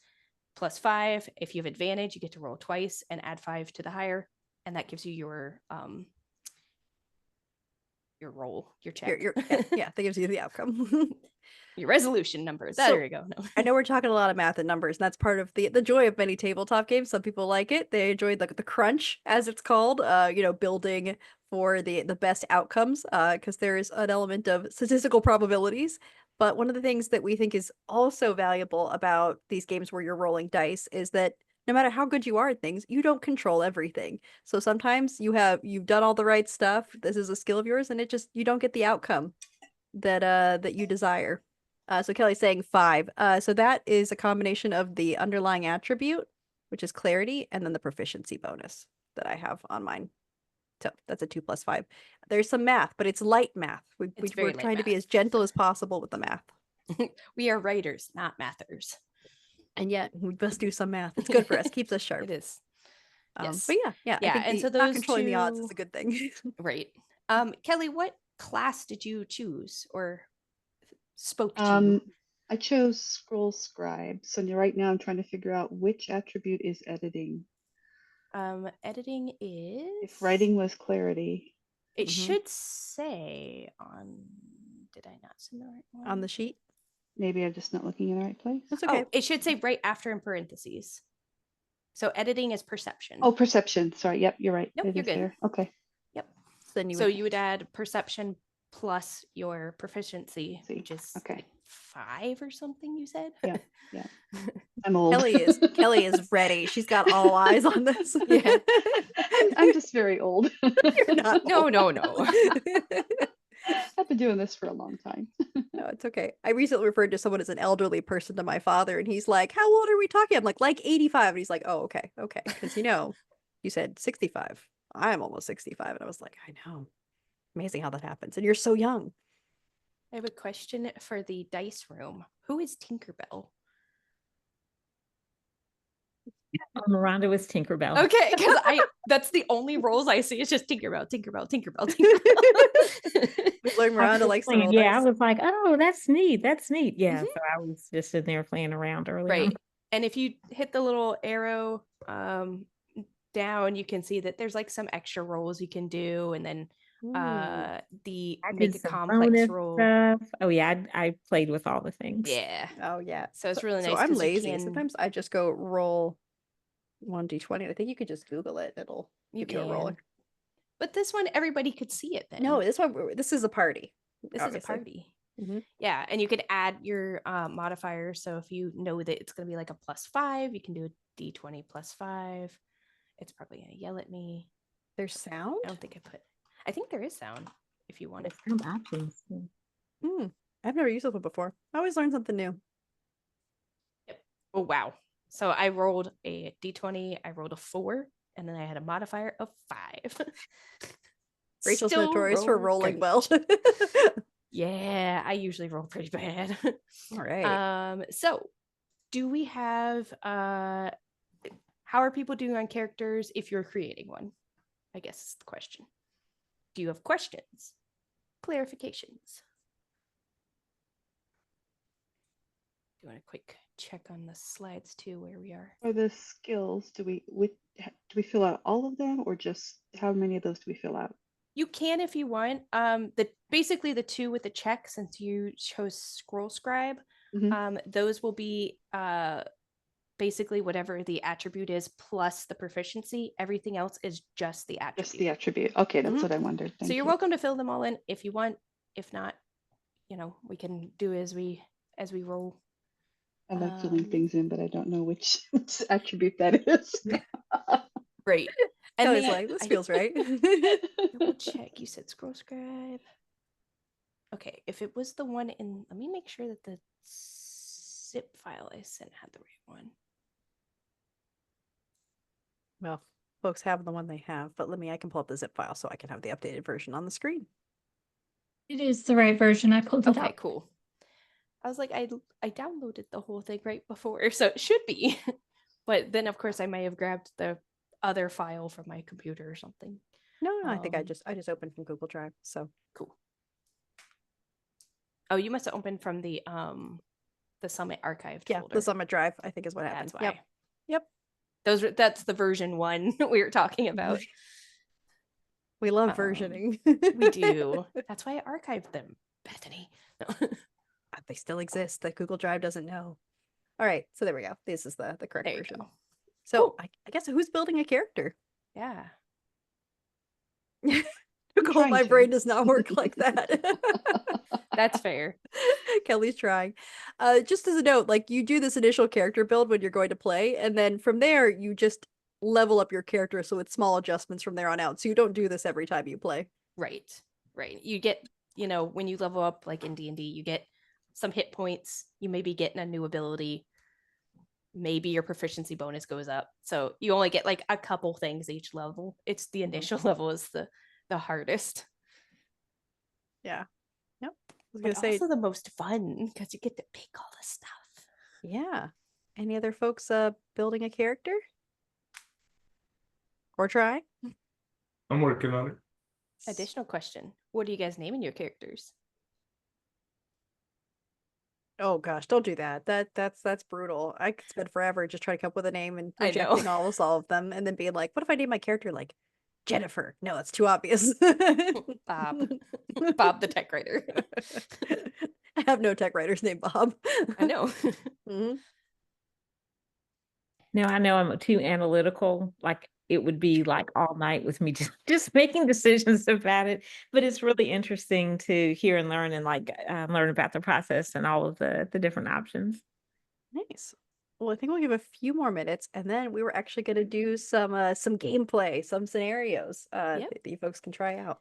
plus 5. If you have advantage, you get to roll twice and add 5 to the higher. And that gives you your roll, your check. Yeah, that gives you the outcome. Your resolution numbers. There you go. No. I know we're talking a lot of math and numbers, and that's part of the joy of many tabletop games. Some people like it. They enjoy the crunch, as it's called, building for the best outcomes, because there is an element of statistical probabilities. But one of the things that we think is also valuable about these games where you're rolling dice is that no matter how good you are at things, you don't control everything. So sometimes you've done all the right stuff. This is a skill of yours, and you don't get the outcome that you desire. So Kelly's saying 5. So that is a combination of the underlying attribute, which is clarity, and then the proficiency bonus that I have on mine. So that's a 2 + 5. There's some math, but it's light math. It's very We're light trying to be math. as gentle as possible with the math. We are writers, not mathers. And yet we must do some math. It's good for us. Keeps us sharp. It is. Yes. But yeah, I Yeah, think and so not those controlling the odds is two- a good thing. Right. Kelly, what class did you choose or spoke to you? I chose scroll scribe. So right now I'm trying to figure out which attribute is editing. Editing is If writing was clarity. it Mhm. should say on did I not send the right one? On the sheet. Maybe I'm just not looking in the right place. That's okay. Oh, it should say right after in parentheses. So editing is perception. Oh, perception. Sorry. Yep, you're right. Nope, It you're is good. there. Okay. Yep. Then So you would add perception plus your proficiency, See, which is okay. like 5 or something. You said. Yeah, yeah. I'm old. Kelly is ready. She's got all eyes on this. Yeah. I'm just very old. You're not No, old. no. I've been doing this for a long time. No, it's okay. I recently referred to someone as an elderly person to my father, and he's like, "How old are we talking?" I'm like 85. And he's like, "Oh, okay. Because you said 65. I'm almost 65." And I was like, "I know. Amazing how that happens. And you're so young." I have a question for the dice room. Who is Tinkerbell? Miranda was Tinkerbell. Okay, because that's the only roles I see. It's just Tinkerbell, Tinkerbell, Tinkerbell, Tinkerbell. We learned Miranda likes to roll Yeah, I dice. was like, oh, that's neat. That's neat. Yeah. Mhm. So I was just in there playing around earlier. Right. And if you hit the little arrow down, you can see that there's like some extra rolls you can do, and then the I make did a some complex bonus roll. stuff. Oh yeah, I played with all the things. Yeah. Oh yeah. So it's really So nice. I'm 'cause you lazy. can- Sometimes I just go roll 1d20. I think you could just Google it. It'll you give you a roll. can. But this one, everybody could see it then. No, this is a party. This obviously. is a party. Mhm. Yeah, and you could add your modifiers. So if you know that it's going to be like a +5, you can do a d20 +5. It's probably going to yell at me. There's sound? I don't think I think there is sound if you want it. There's some options. I've never used this one before. I always learn something new. Oh, wow. So I rolled a d20, I rolled a 4, and then I had a modifier of 5. Rachel's Still notorious for rolled rolling great. well. Yeah, I usually roll pretty bad. All right. So do we have how are people doing on characters if you're creating one? I guess is the question. Do you have questions? Clarifications? Doing a quick check on the slides too, where we are. For the skills, do we fill out all of them, or just how many of those do we fill out? You can if you want. Basically the 2 with the check, since you chose scroll scribe, those will be basically whatever the attribute is plus the proficiency. Everything else is just the attribute. Just the attribute. Okay, that's what I wondered. So you're welcome to fill them all in if you want. If not, we can do as we roll. I like filling things in, but I don't know which attribute that is. Right. And And I was like, this feels right. Double check. You said scroll scribe. Okay, if it was the one in, let me make sure that the zip file I sent had the right one. Well, folks have the one they have, but I can pull up the zip file so I can have the updated version on the screen. It is the right version. I pulled it Okay, up. cool. I was like, I downloaded the whole thing right before, so it should be. But then, of course, I may have grabbed the other file from my computer or something. No, I think I just opened from Google Drive. So cool. Oh, you must have opened from the Summit archived folder. The Summit Drive, I think is what happened. That's why. Yep. That's the version 1 we were talking about. We love versioning. We do. That's why I archived them, Bethany. No. They still exist. The Google Drive doesn't know. All right, so there we go. This is the correct There you version. go. So Cool. I guess who's building a character? Yeah. Nicole, Trying my to. brain does not work like that. That's fair. Kelly's trying. Just as a note, like you do this initial character build when you're going to play, and then from there you just level up your character so it's small adjustments from there on out. So you don't do this every time you play. Right. You get, when you level up like in D&D, you get some hit points. You may be getting a new ability. maybe your proficiency bonus goes up. So you only get like a couple things each level. It's the initial level is the hardest. Yeah. Yep. I was But gonna say, also the most fun because you get to pick all the stuff. yeah. Any other folks building a character? Or trying? I'm working on it. Additional question. What are you guys naming your characters? Oh gosh, don't do that. That's brutal. I could spend forever just trying to come up with a name and I know. rejecting almost all of them and then being like, what if I name my character like Jennifer? No, that's too obvious. Bob. Bob the tech writer. I have no tech writers named Bob. I know. Mhm. Now I know I'm too analytical, like it would be like all night with me just making decisions about it. But it's really interesting to hear and learn and like learn about the process and all of the different options. Nice. Well, I think we'll give a few more minutes, and then we were actually going to do some gameplay, some scenarios Yep. that you folks can try out.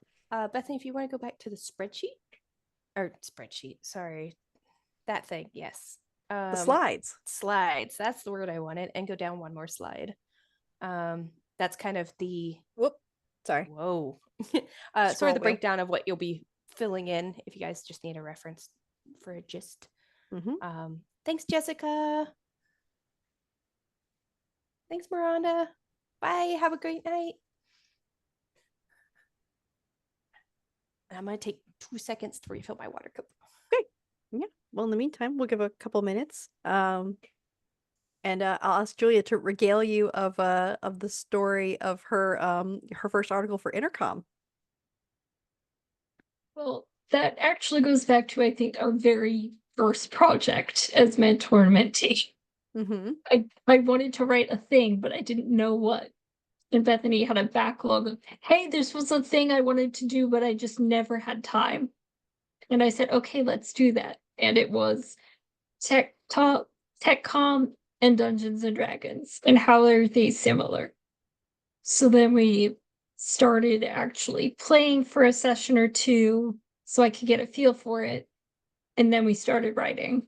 Bethany, if you want to go back to the spreadsheet, sorry, that thing, yes. The slides. Slides, that's the word I wanted, and go down one more slide. That's kind of the Whoop. Sorry. whoa. Scroll Sort of the wheel. breakdown of what you'll be filling in if you guys just need a reference for a gist. Mm-hmm. Thanks, Jessica. Thanks, Miranda. Bye. Have a great night. And I'm going to take 2 seconds to refill my water cup. Okay. Yeah. Well, in the meantime, we'll give a couple minutes. And I'll ask Julia to regale you of the story of her first article for Intercom. Well, that actually goes back to, I think, our very first project as mentor and mentee. Mm-hmm. I wanted to write a thing, but I didn't know what. And Bethany had a backlog of, hey, this was a thing I wanted to do, but I just never had time. And I said, okay, let's do that. And it was tech comm, and Dungeons and Dragons. And how are they similar? So then we started actually playing for a session or two so I could get a feel for it. And then we started writing.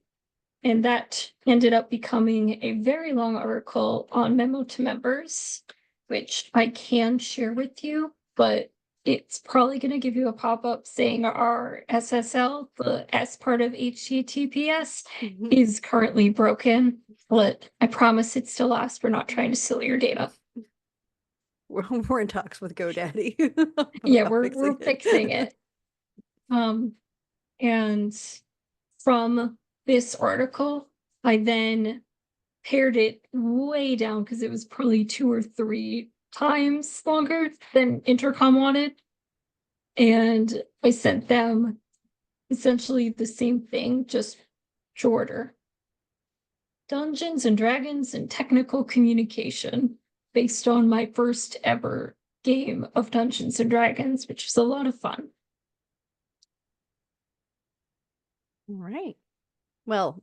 And that ended up becoming a very long article on Memo to Members, which I can share with you, but it's probably going to give you a pop-up saying our SSL, the S part of HTTPS, is currently broken. But I promise it still lasts. We're not trying to steal your data. We're in talks with GoDaddy. Yeah, about we're fixing it. And from this article, I then pared it way down because it was probably 2 or 3 times longer than Intercom wanted. And I sent them essentially the same thing, just shorter. Dungeons and Dragons and Technical Communication, based on my first ever game of Dungeons and Dragons, which was a lot of fun. All right. Well,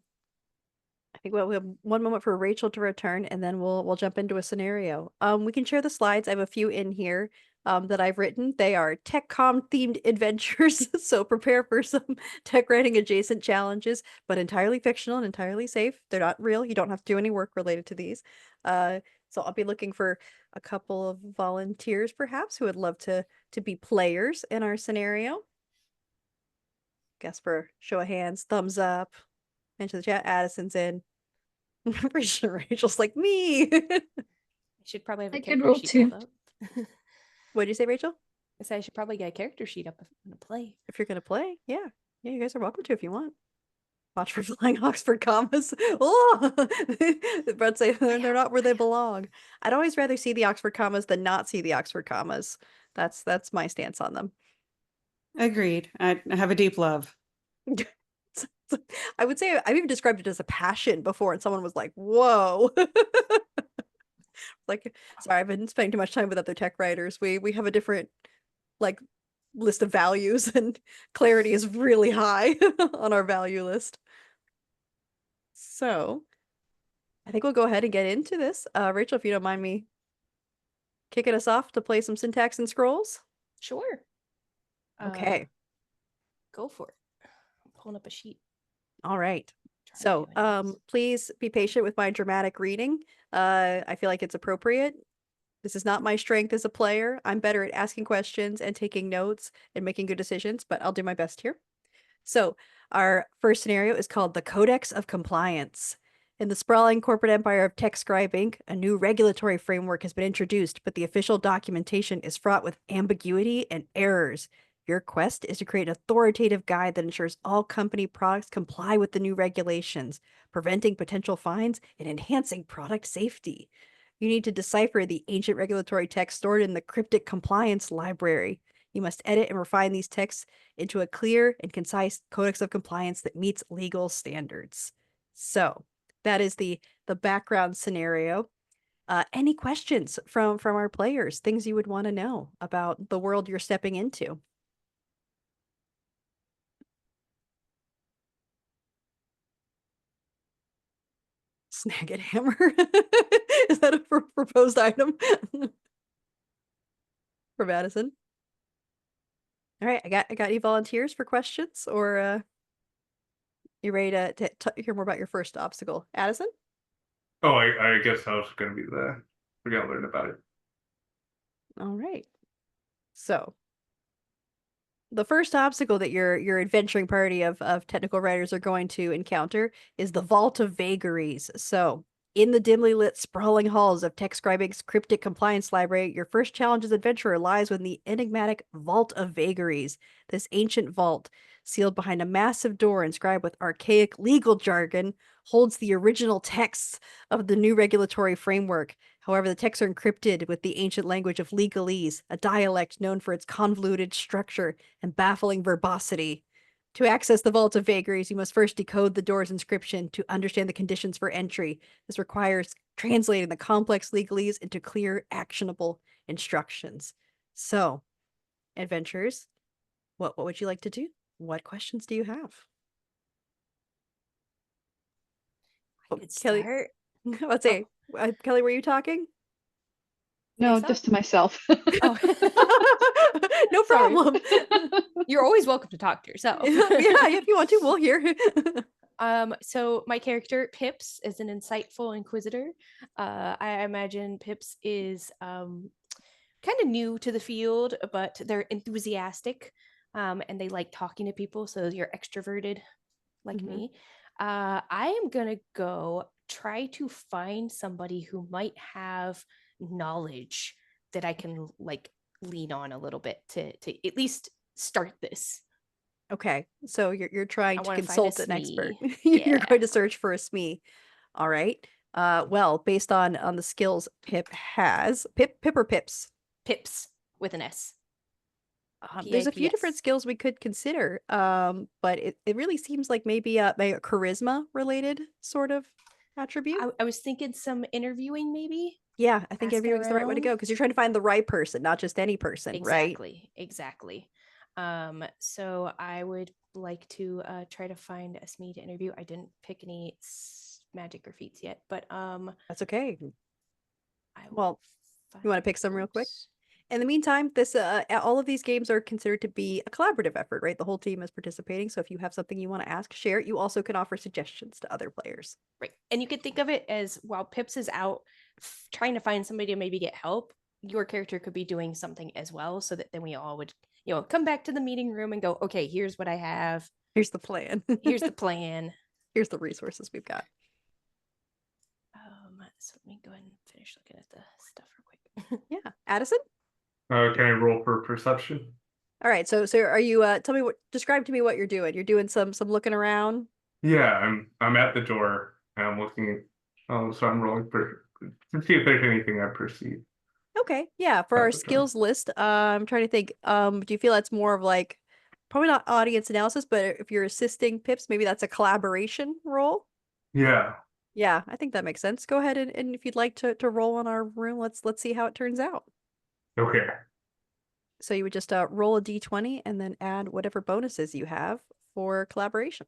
I think we have one moment for Rachel to return, and then we'll jump into a scenario. We can share the slides. I have a few in here that I've written. They are TechCom themed adventures, so prepare for some tech writing adjacent challenges, but entirely fictional and entirely safe. They're not real. You don't have to do any work related to these. So I'll be looking for a couple of volunteers, perhaps, who would love to be players in our scenario. Guess for show of hands, thumbs up. Into the chat, Addison's in. Rachel's like, me. I should probably have a I could character roll sheet too. pulled up. What'd you say, Rachel? I said I should probably get a character sheet up if I'm going to play. If you're gonna play, yeah. Yeah, you guys are welcome to if you want. Watch for flying Oxford commas. Oh, Brett say they're not where they belong. I'd always rather see the Oxford commas than not see the Oxford commas. That's my stance on them. Agreed. I have a deep love. I would say I've even described it as a passion before, and someone was like, "Whoa!" Like, sorry, I've been spending too much time with other tech writers. We have a different like list of values, and clarity is really high on our value list. So, I think we'll go ahead and get into this. Rachel, if you don't mind me kicking us off to play some syntax and scrolls. Sure. Okay. Go for it. I'm pulling up a sheet. All right. So, do anyways. please be patient with my dramatic reading. I feel like it's appropriate. This is not my strength as a player. I'm better at asking questions and taking notes and making good decisions, but I'll do my best here. So, our first scenario is called the Codex of Compliance. In the sprawling corporate empire of TechScribe Inc., a new regulatory framework has been introduced, but the official documentation is fraught with ambiguity and errors. Your quest is to create an authoritative guide that ensures all company products comply with the new regulations, preventing potential fines and enhancing product safety. You need to decipher the ancient regulatory text stored in the cryptic compliance library. You must edit and refine these texts into a clear and concise codex of compliance that meets legal standards. So that is the background scenario. Any questions from our players? Things you would want to know about the world you're stepping into? Snag it, hammer. Is that a proposed item for Madison? All right, I got any volunteers for questions, or you ready to hear more about your first obstacle, Addison? Oh, I guess I was gonna be we're gonna learn about it. All right. So the first obstacle that your adventuring party of technical writers are going to encounter is the Vault of Vagaries. So, in the dimly lit, sprawling halls of TechScribing's cryptic compliance library, your first challenge as adventurer lies within the enigmatic Vault of Vagaries. This ancient vault, sealed behind a massive door inscribed with archaic legal jargon, holds the original texts of the new regulatory framework. However, the texts are encrypted with the ancient language of legalese, a dialect known for its convoluted structure and baffling verbosity. To access the Vault of Vagaries, you must first decode the door's inscription to understand the conditions for entry. This requires translating the complex legalese into clear, actionable instructions. So, adventurers, what would you like to do? What questions do you have? I could Kelly, start. let's say, Kelly, were you talking? No, Yourself? just to myself. Oh, No Sorry. problem. You're always welcome to talk to yourself. Yeah, if you want to, we'll hear. So my character Pips is an insightful inquisitor. I imagine Pips is kind of new to the field, but they're enthusiastic, and they like talking to people. So you're extroverted, like Mhm. me. I am gonna go try to find somebody who might have knowledge that I can like lean on a little bit to at least start this. Okay, so you're trying I to want to find a consult an expert. SME. You're Yeah. going to search for a SME. All right. Well, based on the skills Pip has, Pip or Pips. Pips with an S. There's a few different PIPS. skills we could consider. But it really seems like maybe a charisma related sort of attribute. I was thinking some interviewing maybe. Yeah, I think Asking interviewing is the right way to go around. because you're trying to find the right person, not just any person, right? Exactly. So I would like to try to find a SME to interview. I didn't pick any magic or feats yet, but That's okay. I will Well, you want to find pick some real quick? those. In the meantime, this all of these games are considered to be a collaborative effort, right? The whole team is participating. So if you have something you want to ask, share it. You also can offer suggestions to other players. Right. And you could think of it as while Pips is out trying to find somebody to maybe get help, your character could be doing something as well, so that then we all would, come back to the meeting room and go, okay, here's what I have. Here's the plan. Here's the plan. Here's the resources we've got. So let me go ahead and finish looking at the stuff real quick. Yeah. Addison? Can I roll for perception? All right. So are you describe to me what you're doing. You're doing some looking around. Yeah, I'm at the door and I'm looking. So I'm rolling to see if there's anything I perceive. Okay. Yeah. For At our the door. skills list, I'm trying to think. Do you feel that's more of like probably not audience analysis, but if you're assisting Pips, maybe that's a collaboration role? Yeah. Yeah, I think that makes sense. Go ahead and if you'd like to roll on our room, let's see how it turns out. Okay. So you would just roll a d20 and then add whatever bonuses you have for collaboration.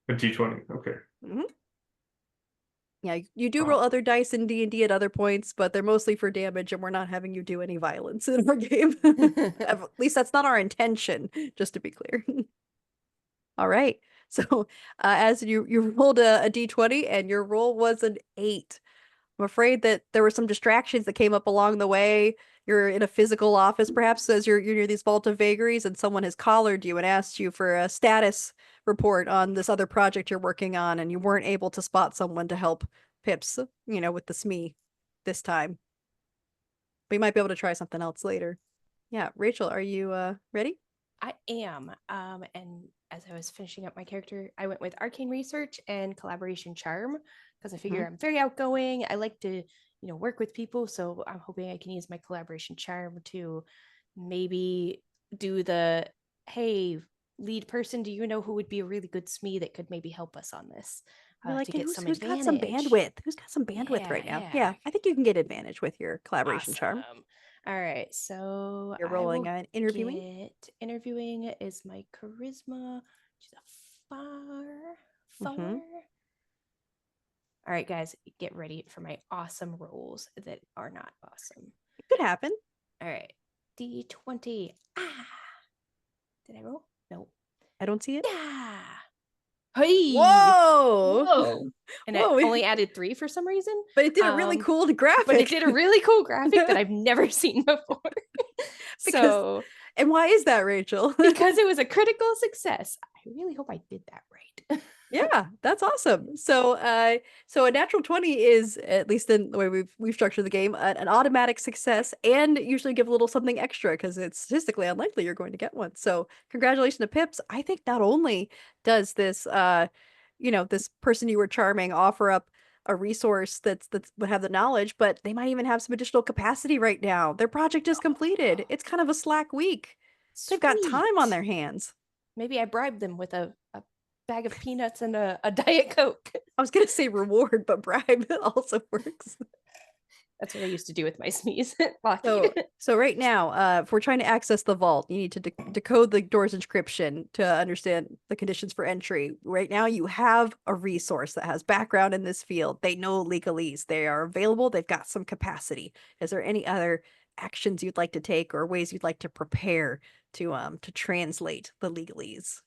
A D20. Okay. Yeah, you do roll other dice in D&D at other points, but they're mostly for damage, and we're not having you do any violence in our game. At least that's not our intention, just to be clear. All right. So as you rolled a d20 and your roll was an 8. I'm afraid that there were some distractions that came up along the way. You're in a physical office, perhaps, as you're near these vault of vagaries, and someone has collared you and asked you for a status report on this other project you're working on, and you weren't able to spot someone to help Pips, with the SME this time. But you might be able to try something else later. Yeah, Rachel, are you ready? I am. And as I was finishing up my character, I went with arcane research and collaboration charm because I figure I'm very outgoing. I like to, work with people. So I'm hoping I can use my collaboration charm to maybe do the, hey, lead person, do you know who would be a really good SME that could maybe help us on this? You're like, To and get who's some who's got some advantage. bandwidth? Who's got some bandwidth right now? Yeah, I think you can get advantage with your collaboration charm. Awesome. All right, so You're I rolling will on interviewing. get interviewing is my charisma, which is a 4. All right, guys, get ready for my awesome rolls that are not awesome. It could happen. All right, D20. Did I roll? No. I don't see it. Yeah. Hey. Whoa! Whoa. And Whoa, I only added 3 for some reason. But it did a really cool graphic. But it did a really cool graphic that I've never seen before. So, and why is that, Rachel? because it was a critical success. I really hope I did that right. Yeah, that's awesome. So so a natural 20 is, at least in the way we've structured the game, an automatic success, and usually give a little something extra because it's statistically unlikely you're going to get one. So congratulations to Pips. I think not only does this this person you were charming offer up a resource that's would have the knowledge, but they might even have some additional capacity right now. Their project is completed. It's kind of a slack week. They've got time on Sweet. their hands. Maybe I bribed them with a bag of peanuts and a Diet Coke. I was gonna say reward, but bribe also works. That's what I used to do with my SMEs. So right now, if we're trying to access the vault, you need to decode the door's inscription to understand the conditions for entry. Right now, you have a resource that has background in this field. They know legalese. They are available. They've got some capacity. Is there any other actions you'd like to take or ways you'd like to prepare to translate the legalese?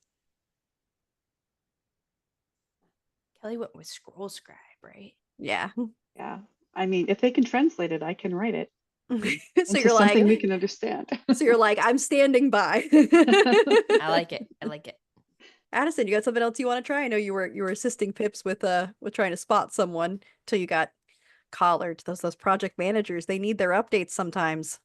Kelly went with scroll scribe, right? Yeah. Yeah. I mean, if they can translate it, I can write it. So into you're like, something we can understand. so you're like, I'm standing by. I like it. I like it. Addison, you got something else you want to try? I know you were assisting Pips with trying to spot someone till you got collared. Those project managers, they need their updates sometimes.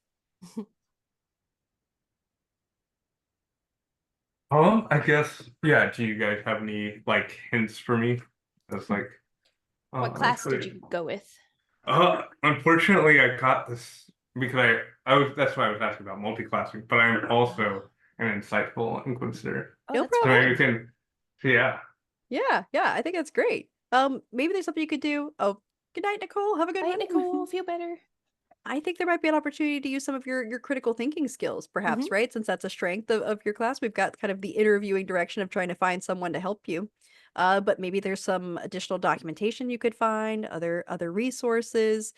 I guess, yeah, do you guys have any like hints for me? That's like What class did you go with? Unfortunately I got this because I was that's why I was asking about multi-classing, but I'm also an insightful inquisitor. No that's So problem. maybe we can yeah. Yeah, I think that's great. Maybe there's something you could do. Oh, good night, Nicole. Have a good Hi, one. Nicole. Feel better. I think there might be an opportunity to use some of your critical thinking skills, perhaps, right? Since that's a strength of your class, we've got kind of the interviewing direction of trying to find someone to help you. But maybe there's some additional documentation you could find, other resources.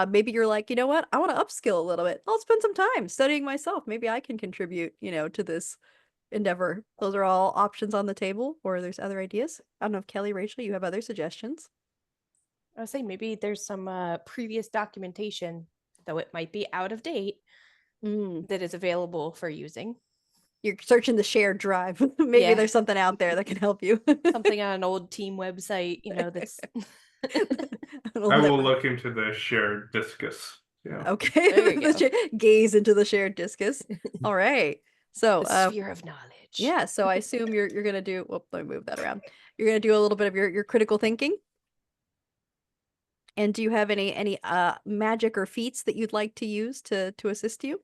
Maybe you're like, you know what? I want to upskill a little bit. I'll spend some time studying myself. Maybe I can contribute, to this endeavor. Those are all options on the table, or there's other ideas. I don't know if Kelly, Rachel, you have other suggestions. I was saying maybe there's some previous documentation, though it might be out of date, that is available for using. You're searching the shared drive. Maybe Yeah. there's something out there that can help you. Something on an old team website, that's I will look into the shared discus. Yeah. Okay. There you go. Gaze into the shared discus. All right. So the sphere of knowledge. yeah, so I assume you're gonna do, well, let me move that around. You're gonna do a little bit of your critical thinking. And do you have any magic or feats that you'd like to use to assist you?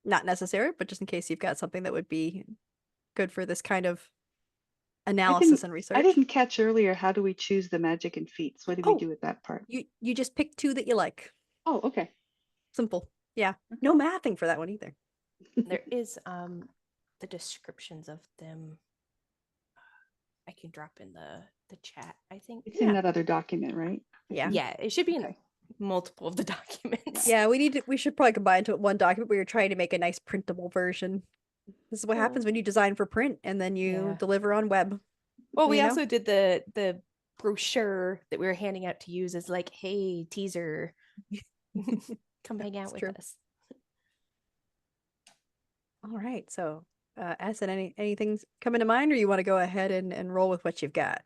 Not necessary, but just in case you've got something that would be good for this kind of analysis and research. I didn't catch earlier. How do we choose the magic and feats? What do we do with that part? You just pick 2 that you like. Oh, okay. Simple. Yeah. No mathing for that one either. There is the descriptions of them. I can drop in the chat, I think. It's in that other document, right? Yeah. Yeah, it should be in multiple of the documents. Yeah, we should probably combine into one document where you're trying to make a nice printable version. This is what happens Oh. when you design for print and then you Yeah. deliver on web. Well, we you know? also did the brochure that we were handing out to use as like, hey, teaser, come hang out It's with true. us. All right. So, Addison, anything's coming to mind, or you want to go ahead and roll with what you've got?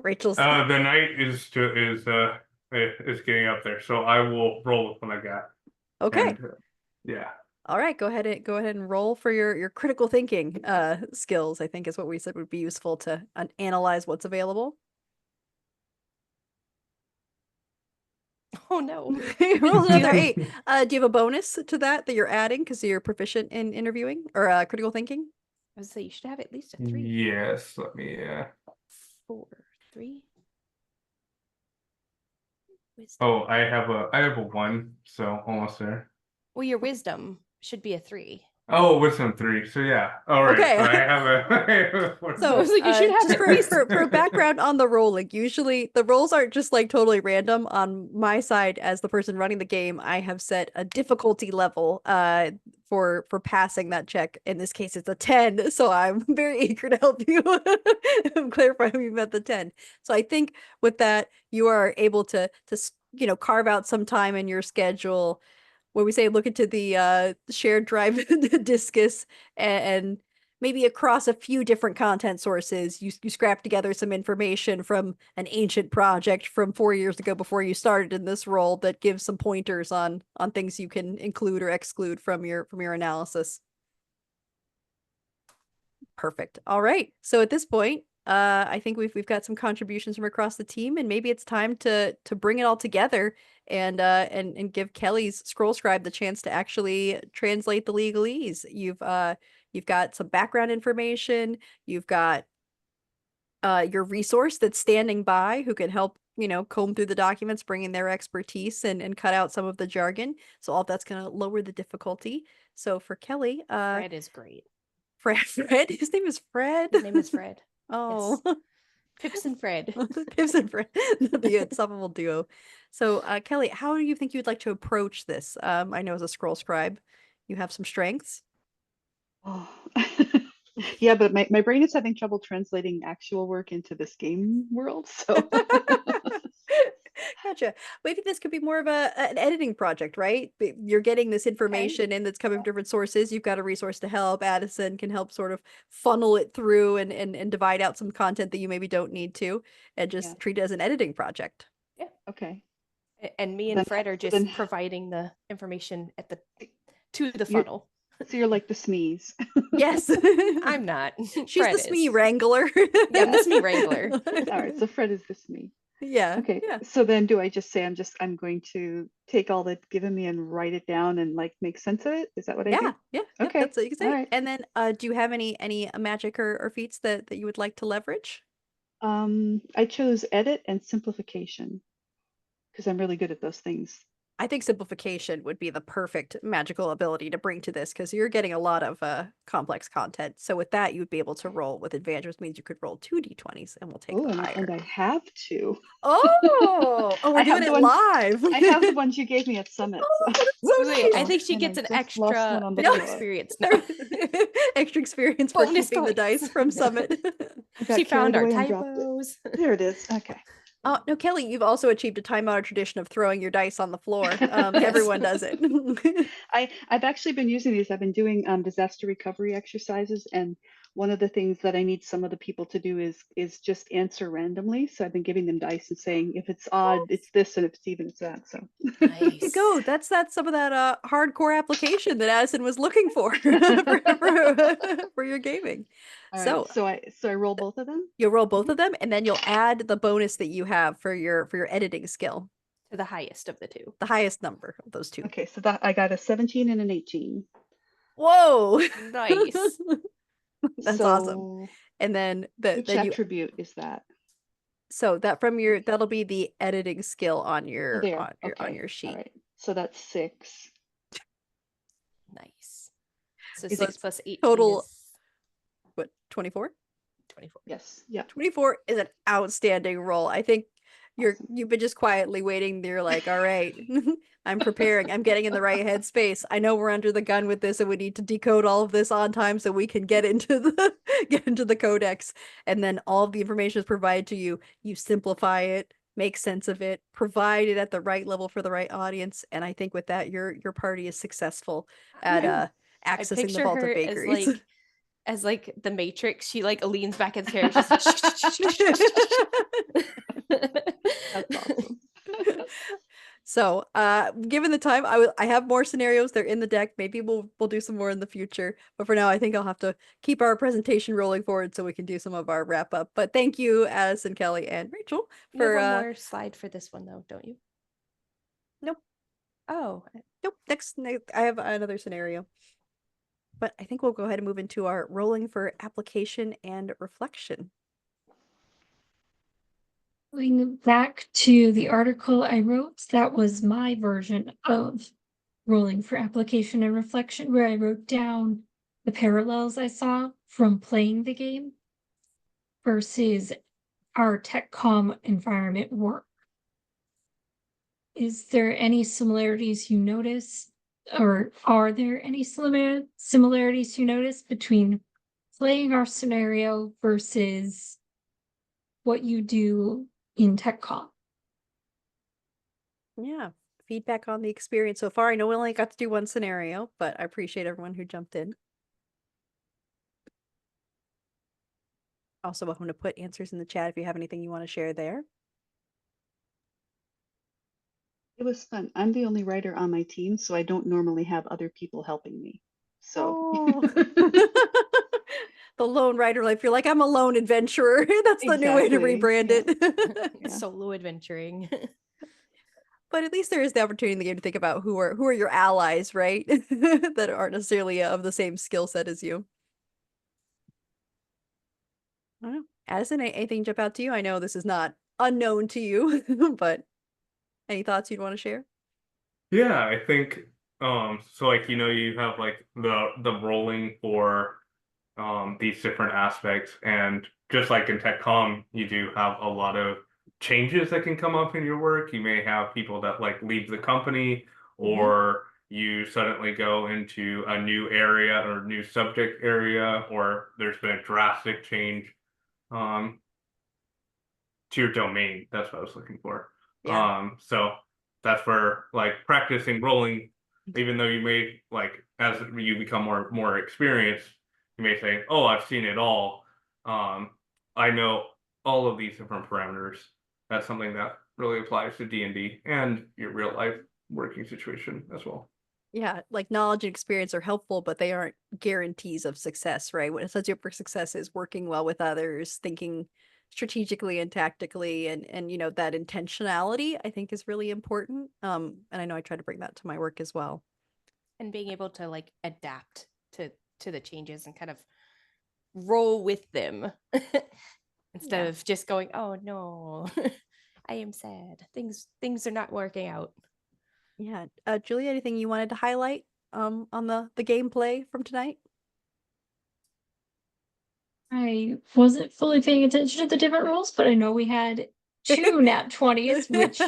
Rachel's. The night is getting up there, so I will roll with what I got. Okay. And, yeah. All right. Go ahead and roll for your critical thinking skills. I think is what we said would be useful to analyze what's available. Oh no. Roll Do you another have- 8. Do you have a bonus to that you're adding because you're proficient in interviewing or critical thinking? I was say you should have at least a 3. Yes, let me 4, 3. Wisdom. Oh, I have a 1, so almost there. Well, your wisdom should be a 3. Oh, wisdom 3. So yeah. All right. Okay. So I have a So I was like, you should have just at least for background on the rolling, usually the rolls aren't just like totally random. On my side, as the person running the game, I have set a difficulty level for passing that check. In this case, it's a 10. So I'm very eager to help you clarify you met the 10. So I think with that, you are able to carve out some time in your schedule. When we say look into the shared drive discus and maybe across a few different content sources, you scrap together some information from an ancient project from 4 years ago before you started in this role that gives some pointers on things you can include or exclude from your analysis. Perfect. All right. So at this point, I think we've got some contributions from across the team, and maybe it's time to bring it all together and give Kelly's Scroll Scribe the chance to actually translate the legalese. You've got some background information. You've got your resource that's standing by who can help comb through the documents, bring in their expertise and cut out some of the jargon. So all that's going to lower the difficulty. So for Kelly, Fred is great. Fred, his name is Fred. His name is Fred. Oh, Pips and Fred. Pips and Fred, the unstoppable duo. So, Kelly, how do you think you'd like to approach this? I know as a scroll scribe, you have some strengths. Oh. Yeah, but my brain is having trouble translating actual work into this game world. So Gotcha. Maybe this could be more of an editing project, right? You're getting this information and that's coming from different sources. You've got a resource to help. Addison can help sort of funnel it through and divide out some content that you maybe don't need to, and just Yeah. treat it as an editing project. okay. And me and Then- Fred are just then- providing the information to the You're- funnel. So you're like the SMEs. Yes. I'm not. She's Fred the SME is. wrangler. Yeah, I'm the SME wrangler. All right. So Fred is the SME. Yeah. Okay. Yeah. So then do I just say I'm going to take all that's given me and write it down and like make sense of it? Is that what I do? Yeah. Yep, Okay, that's what you can say. all right. And then do you have any magic or feats that you would like to leverage? I chose edit and simplification because I'm really good at those things. I think simplification would be the perfect magical ability to bring to this because you're getting a lot of complex content. So with that, you'd be able to roll with advantage, which means you could roll 2 d20s and we'll take Oh, the and higher. I have to. Oh, we're I have doing the it ones- live. I have the ones you gave me at Summit. Oh, So. so Wait, I cute. think she And gets I an just lost extra one on the bit of floor. experience now. Extra experience for Bonus keeping the dice points. from Summit. I got She found carried our away and dropped it. typos. There it is. Okay. Oh, no, Kelly, you've also achieved a time-honored tradition of throwing your dice on the floor. Everyone does it. I've actually been using these. I've been doing disaster recovery exercises, and one of the things that I need some of the people to do is just answer randomly. So I've been giving them dice and saying if it's odd, it's this, and if it's even, it's that. So Nice. Go. That's some of that hardcore application that Addison was looking for for your gaming. all So right, so I roll both of them. you'll roll both of them, and then you'll add the bonus that you have for your editing skill, To the highest of the two. the highest number of those two. Okay, so that I got a 17 and an 18. Whoa, Nice. that's awesome. So And then which then you attribute is that? so that from your that'll be the editing skill on Oh, your there. on Okay. your sheet. All right. So that's 6. Nice. So Is 6 it plus 18 total- is What, 24? 24. Yes. Yeah. 24 is an outstanding roll. I think You've been just quietly waiting. You're like, all right, I'm preparing. I'm getting in the right headspace. I know we're under the gun with this, and we need to decode all of this on time so we can get into the get into the codex. And then all of the information is provided to you. You simplify it, make sense of it, provide it at the right level for the right audience. And I think with that, your party is successful at I accessing the picture vault of her bakeries. as like the Matrix. She like leans back in the chair. She's like, That's awesome. So, given the time, I have more scenarios. They're in the deck. Maybe we'll do some more in the future. But for now, I think I'll have to keep our presentation rolling forward so we can do some of our wrap up. But thank you, Addison, Kelly, and Rachel You have for one more slide for this one though, don't you? Nope. Oh, Nope. Next, I have another scenario. But I think we'll go ahead and move into our rolling for application and reflection. Going back to the article I wrote, that was my version of rolling for application and reflection, where I wrote down the parallels I saw from playing the game versus our tech comm environment work. Is there any similarities you notice, or are there any similarities you notice between playing our scenario versus what you do in tech comm? Yeah. Feedback on the experience so far. I know we only got to do one scenario, but I appreciate everyone who jumped in. Also, welcome to put answers in the chat if you have anything you want to share there. It was fun. I'm the only writer on my team, so I don't normally have other people helping me. So Oh. The lone writer life. You're like, I'm a lone adventurer. That's the new way to Exactly. rebrand Yeah. it. Yeah. solo adventuring. But at least there is the opportunity in the game to think about who are your allies, right? That aren't necessarily of the same skill set as you. I don't know. Addison, anything jump out to you? I know this is not unknown to you, but any thoughts you'd want to share? Yeah, I think so like you have like the rolling for these different aspects, and just like in tech comm you do have a lot of changes that can come up in your work. You may have people that like leave the company, or you suddenly go into a new area or new subject area, or there's been a drastic change um to your domain. That's what I was looking for. Yeah. So that's where like practicing rolling, even though you may like as you become more experienced, you may say, "Oh, I've seen it all. I know all of these different parameters." That's something that really applies to D&D and your real life working situation as well. Yeah, like knowledge and experience are helpful, but they aren't guarantees of success, right? What sets you up for success is working well with others, thinking strategically and tactically, and that intentionality I think is really important. And I know I try to bring that to my work as well. And being able to like adapt to the changes and kind of roll with them instead of just going, oh no, I am sad. Things are not working out. Yeah. Julia, anything you wanted to highlight on the gameplay from tonight? I wasn't fully paying attention to the different rules, but I know we had 2 nat 20s, which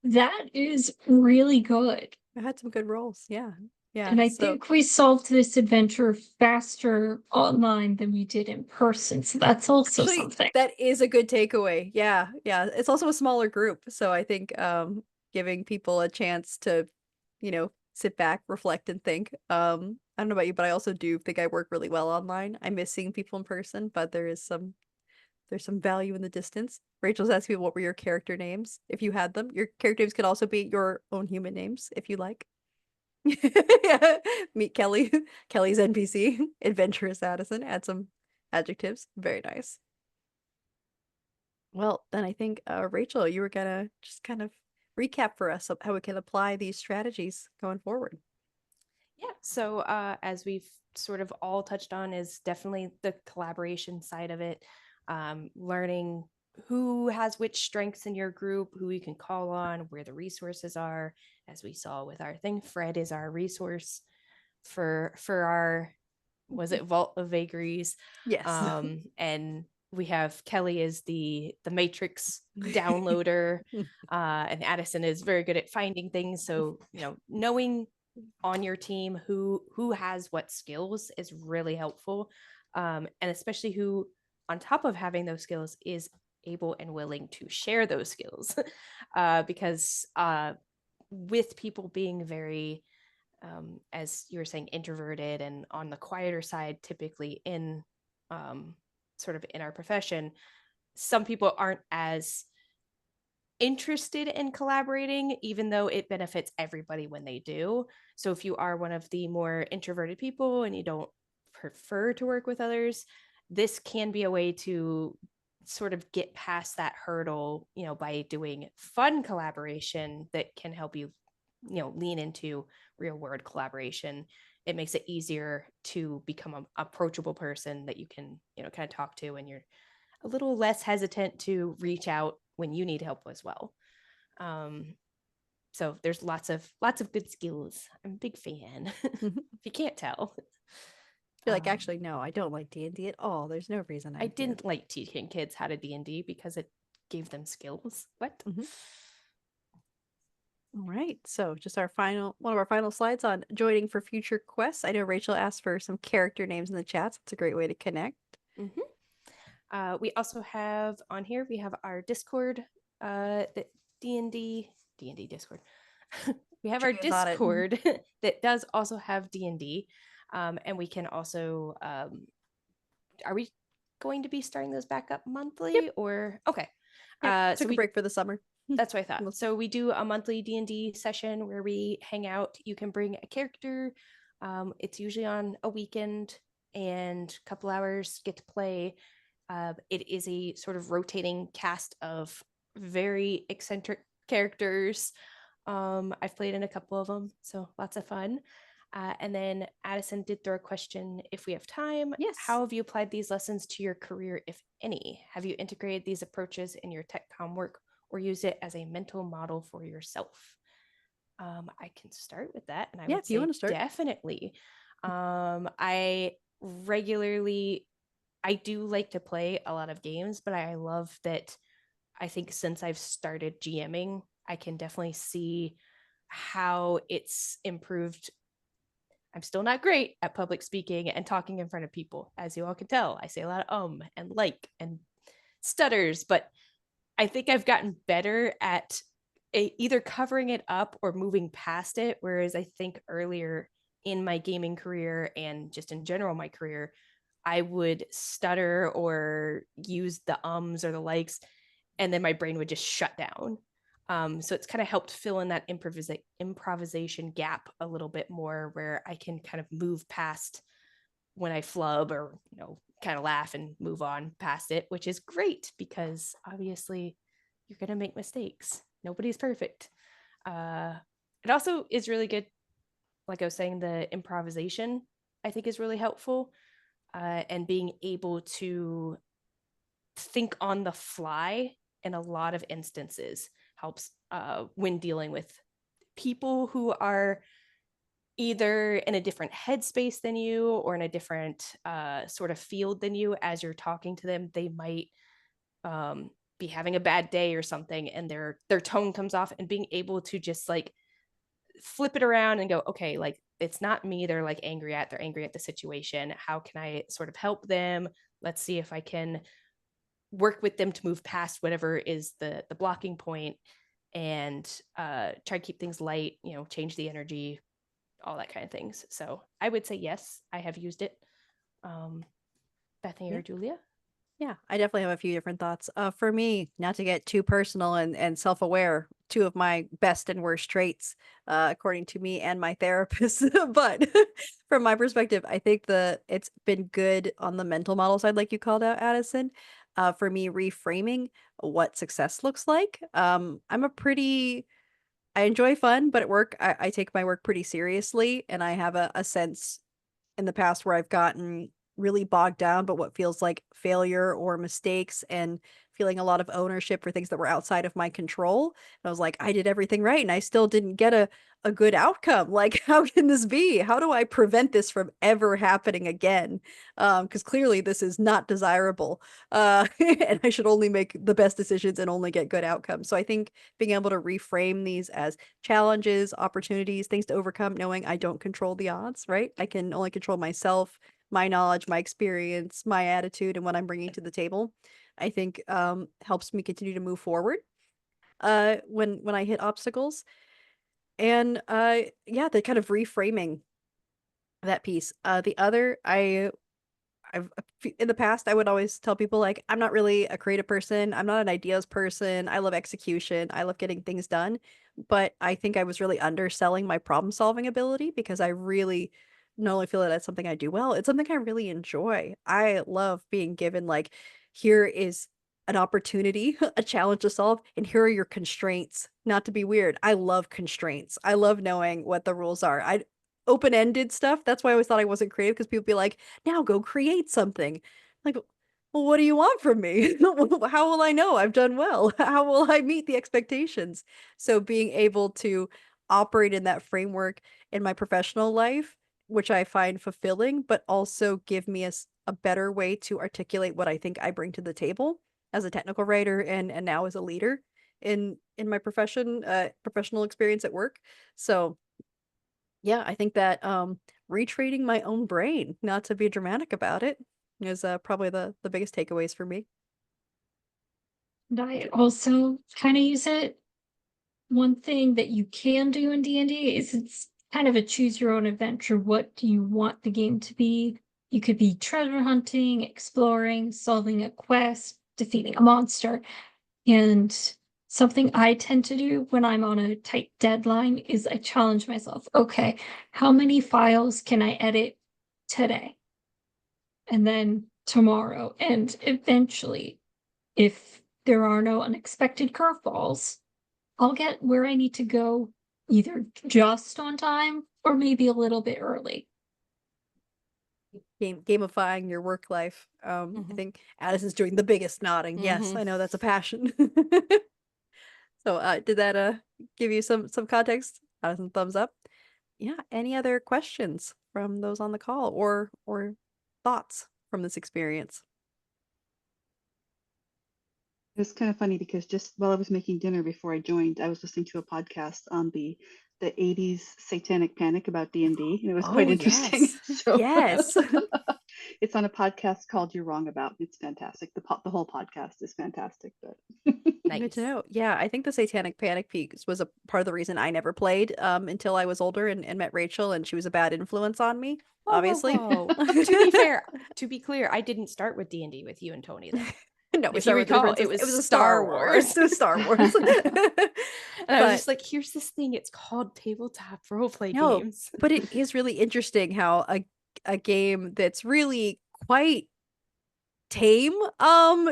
that is really good. I had some good rolls. Yeah. Yeah. And I think we solved this adventure faster online than we did in person. So that's also actually, something. that is a good takeaway. Yeah. Yeah. It's also a smaller group. So I think giving people a chance to, sit back, reflect, and think. I don't know about you, but I also do think I work really well online. I miss seeing people in person, but there's some value in the distance. Rachel's asking me what were your character names, if you had them. Your character names could also be your own human names, if you like. Yeah. Meet Kelly. Kelly's NPC. Adventurous Addison. Add some adjectives. Very nice. Well, then I think Rachel, you were gonna just kind of recap for us how we can apply these strategies going forward. Yeah. So as we've sort of all touched on, is definitely the collaboration side of it. Learning who has which strengths in your group, who you can call on, where the resources are. As we saw with our thing, Fred is our resource for our, was it Vault of Vagaries? Yes. And we have Kelly is the Matrix downloader, and Addison is very good at finding things. So, you know, knowing on your team who has what skills is really helpful, and especially who, on top of having those skills, is able and willing to share those skills, because with people being very, as you were saying, introverted and on the quieter side, typically in, sort of in our profession, some people aren't as interested in collaborating, even though it benefits everybody when they do. So if you are one of the more introverted people and you don't prefer to work with others, this can be a way to sort of get past that hurdle, you know, by doing fun collaboration that can help you, you know, lean into real world collaboration. It makes it easier to become an approachable person that you can, you know, kind of talk to, and you're a little less hesitant to reach out when you need help as well. So there's lots of good skills. I'm a big fan. If you can't tell. You're like, actually, no, I don't like D&D at all. There's no reason I do. didn't like teaching kids how to D&D because it gave them skills. What? All right, so just one of our final slides on joining for future quests. I know Rachel asked for some character names in the chat, so it's a great way to connect. We also have on here, we have our Discord, the D&D Discord. We have our Julia's on it. Discord that does also have D&D, and we can also, are we going to be starting those back up monthly or okay? Took so a we break for the summer. That's what I thought. So we do a monthly D&D session where we hang out. You can bring a character. It's usually on a weekend, and a couple hours get to play. It is a sort of rotating cast of very eccentric characters. I've played in a couple of them, so lots of fun. And then Addison did throw a question, if we have time. Yes. How have you applied these lessons to your career, if any? Have you integrated these approaches in your tech comm work or use it as a mental model for yourself? I can start with that. And I would if you say want to start. definitely. I do like to play a lot of games, but I love that. I think since I've started GMing, I can definitely see how it's improved. I'm still not great at public speaking and talking in front of people. As you all can tell, I say a lot of and like and stutters, but I think I've gotten better at either covering it up or moving past it. Whereas I think earlier in my gaming career and just in general my career, I would stutter or use the ums or the likes, and then my brain would just shut down. So it's kind of helped fill in that improvisation gap a little bit more, where I can kind of move past when I flub or, you know, kind of laugh and move on past it, which is great because obviously you're going to make mistakes. Nobody's perfect. It also is really good. Like I was saying, the improvisation I think is really helpful, and being able to think on the fly in a lot of instances helps when dealing with people who are either in a different headspace than you or in a different sort of field than you. As you're talking to them, they might be having a bad day or something, and their tone comes off, and being able to just like flip it around and go, okay, like it's not me they're angry at the situation. How can I sort of help them? Let's see if I can work with them to move past whatever is the blocking point, and try to keep things light, you know, change the energy, all that kind of things. So I would say yes, I have used it. Bethany or Julia? Yeah, I definitely have a few different thoughts. For me, not to get too personal and self-aware, two of my best and worst traits, according to me and my therapist. But from my perspective, I think it's been good on the mental model side, like you called out, Addison. For me, reframing what success looks like. I enjoy fun, but at work, I take my work pretty seriously, and I have a sense in the past where I've gotten really bogged down, but what feels like failure or mistakes, and feeling a lot of ownership for things that were outside of my control. And I was like, I did everything right and I still didn't get a good outcome. Like, how can this be? How do I prevent this from ever happening again? Because clearly this is not desirable. And I should only make the best decisions and only get good outcomes. So I think being able to reframe these as challenges, opportunities, things to overcome, knowing I don't control the odds, right? I can only control myself, my knowledge, my experience, my attitude, and what I'm bringing to the table, I think helps me continue to move forward when I hit obstacles. And yeah, the kind of reframing that piece. The other, in the past I would always tell people like I'm not really a creative person. I'm not an ideas person. I love execution. I love getting things done. But I think I was really underselling my problem solving ability because I really not only feel that that's something I do well, it's something I really enjoy. I love being given like here is an opportunity, a challenge to solve, and here are your constraints. Not to be weird. I love constraints. I love knowing what the rules are. I open-ended stuff. That's why I always thought I wasn't creative because people be like, now go create something. Like, well, what do you want from me? How will I know I've done well? How will I meet the expectations? So being able to operate in that framework in my professional life, which I find fulfilling, but also give me a better way to articulate what I think I bring to the table as a technical writer and now as a leader in my professional experience at work. So yeah, I think that retraining my own brain, not to be dramatic about it, is probably the biggest takeaways for me. And I also kind of use it. One thing that you can do in D&D is it's kind of a choose your own adventure. What do you want the game to be? You could be treasure hunting, exploring, solving a quest, defeating a monster. And something I tend to do when I'm on a tight deadline is I challenge myself. Okay, how many files can I edit today? And then tomorrow. And eventually, if there are no unexpected curveballs, I'll get where I need to go either just on time or maybe a little bit early. Gamifying your work life. I think Addison's doing the biggest nodding. Yes, I know that's a passion. So did that give you some context? Addison, thumbs up. Yeah, any other questions from those on the call or thoughts from this experience? It was kind of funny because just while I was making dinner before I joined, I was listening to a podcast on the 80s satanic panic about D&D, and it was quite Oh, interesting. yes. So Yes. it's on a podcast called You're Wrong About. It's fantastic. The whole podcast is fantastic, but Good to know. Yeah, I think the Satanic Panic Peaks was a part of the reason I never played until I was older and met Rachel, and she was a bad influence on me, obviously. Whoa. To be fair, to be clear, I didn't start with D&D with you and Tony though. No, we If you started with the recall, differences. it was a Star Wars. It was Star Wars. And I was But- just like, here's this thing. It's called tabletop roleplay No, games. but it is really interesting how a game that's really quite tame,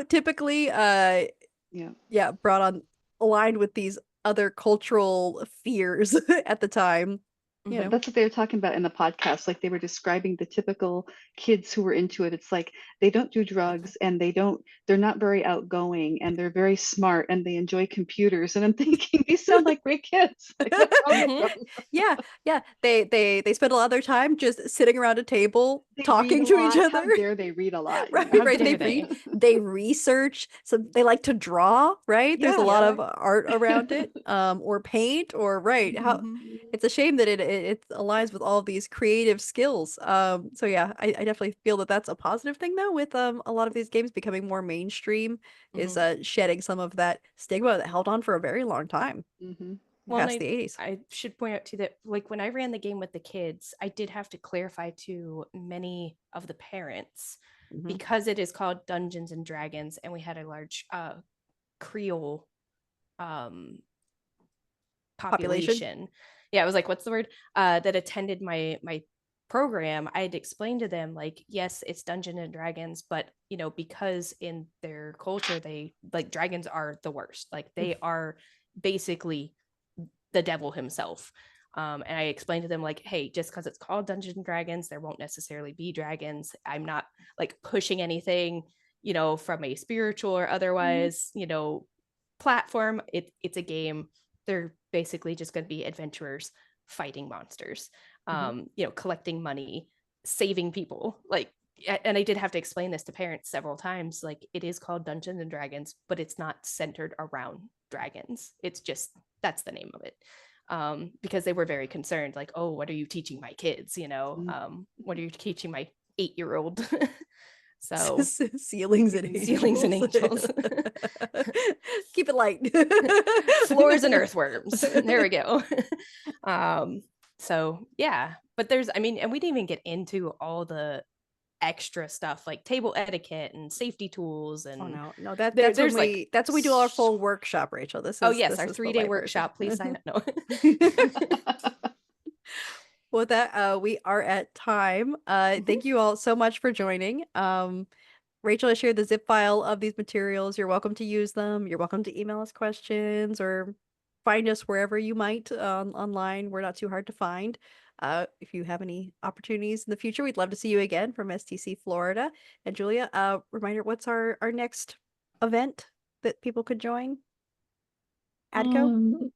typically, yeah, brought on aligned with these other cultural fears at the time. You know, that's what they were talking about in the podcast. Like they were describing the typical kids who were into it. It's like they don't do drugs and they're not very outgoing and they're very smart and they enjoy computers. And I'm thinking these sound like great kids. Like, what's wrong with them? yeah. They spend a lot of their time just sitting around a table They talking read a to each lot. other. How dare they read a lot? Right, How right. They dare read, they research. So they like to draw, right? There's a Yeah, lot yeah. of art around it, or paint, or right. How it's a shame that it aligns with all of these creative skills. So yeah, I definitely feel that that's a positive thing though, with a lot of these games becoming more mainstream, is shedding some of that stigma that held on for a very long time, Well, past the 80s. I should point out too that like when I ran the game with the kids, I did have to clarify to many of the parents because it is called Dungeons and Dragons, and we had a large Creole population. Yeah, I was like, what's the word? That attended my program. I had explained to them like, yes, it's Dungeons and Dragons, but you know, because in their culture, they like dragons are the worst. Like they are basically the devil himself. And I explained to them like, hey, just because it's called Dungeons and Dragons, there won't necessarily be dragons. I'm not like pushing anything, from a spiritual or otherwise, platform. It's a game. They're basically just going to be adventurers fighting monsters, collecting money, saving people. And I did have to explain this to parents several times. It is called Dungeons and Dragons, but it's not centered around dragons. It's just, that's the name of it. Because they were very concerned, oh, what are you teaching my kids? What are you teaching my 8-year-old? So ceilings and angels. Keep it light. Floors and earthworms. There we go. So yeah, but and we didn't even get into all the extra stuff like table etiquette and safety tools and no, that's when we do our full work. workshop, Rachel. This is our this is 3-day workshop. Please sign up. No. With that, we are at time. Thank you all so much for joining. Rachel has shared the zip file of these materials. You're welcome to use them. You're welcome to email us questions or find us wherever you might online. We're not too hard to find. If you have any opportunities in the future, we'd love to see you again from STC Florida. And Julia, reminder, what's our next event that people could join? ADCO?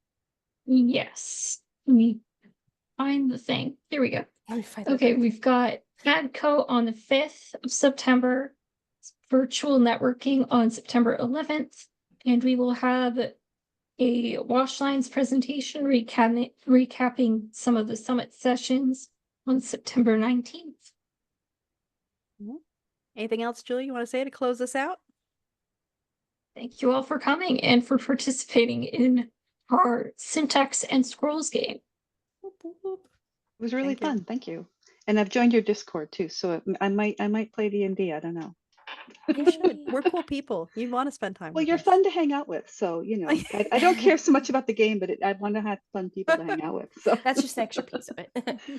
Yes. Let me find the thing. There we go. Okay, we've got ADCO on the 5th of September, virtual networking on September 11th, and we will have a Wash Lines presentation recapping some of the summit sessions on September 19th. Anything else, Julie, you want to say to close this out? Thank you all for coming and for participating in our Syntax and Scrolls game. It was really fun. Thank you. And I've joined your Discord too, so I might play D&D. I don't know. You should. We're cool people. You want to spend time Well, with you're us. fun to hang out with, so I don't care so much about the game, but I want to have fun people to hang out with. So that's just an extra piece of it.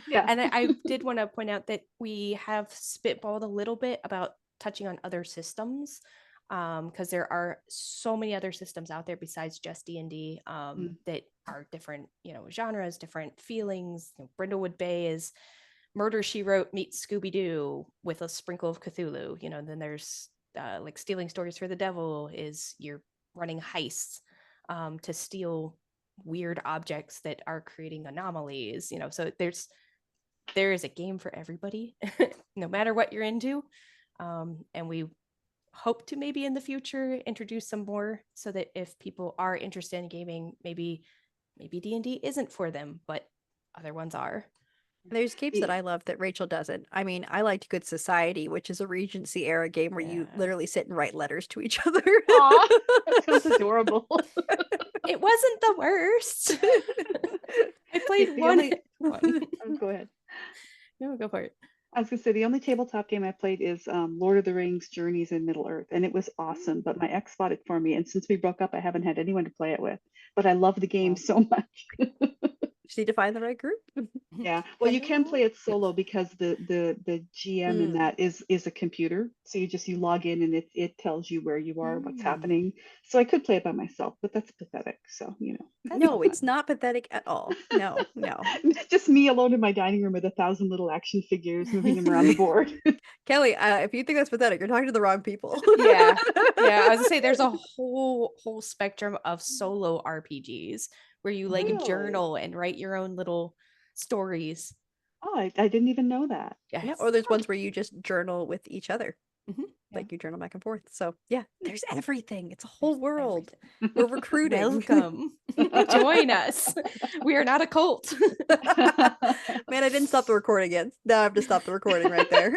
Yeah. And I did want to point out that we have spitballed a little bit about touching on other systems, because there are so many other systems out there besides just D&D that are different, genres, different feelings. Brindlewood Bay is Murder, She Wrote meets Scooby-Doo with a sprinkle of Cthulhu. Then there's like Stealing Stories for the Devil is you're running heists to steal weird objects that are creating anomalies. So there is a game for everybody, no matter what you're into. And we hope to maybe in the future introduce some more so that if people are interested in gaming, maybe D&D isn't for them, but other ones are. There's games that I love that Rachel doesn't. I mean, I liked Good Society, which is a Regency era game where you literally sit and write letters to each other. Aw, that sounds adorable. It wasn't the worst. I played one. Go ahead. No, go for it. I was gonna say the only tabletop game I played is Lord of the Rings: Journeys in Middle Earth, and it was awesome. But my ex bought it for me, and since we broke up, I haven't had anyone to play it with. But I love the game so much. Just need to find the right group. Yeah, well, you can play it solo because the GM in that is a computer, so you log in and it tells you where you are, what's happening. So I could play it by myself, but that's pathetic. So no, it's not pathetic at all. No. Just me alone in my dining room with 1,000 little action figures moving them around the board. Kelly, if you think that's pathetic, you're talking to the wrong people. Yeah. I was gonna say there's a whole spectrum of solo RPGs where you journal and write your own little stories. Oh, I didn't even know that. Yes. Yeah, or there's ones where you just journal with each other. Like you journal back and forth. So yeah, there's everything. It's a whole world. We're recruiting. Welcome. Join us. We are not a cult. Man, I didn't stop the recording yet. Now I have to stop the recording right there.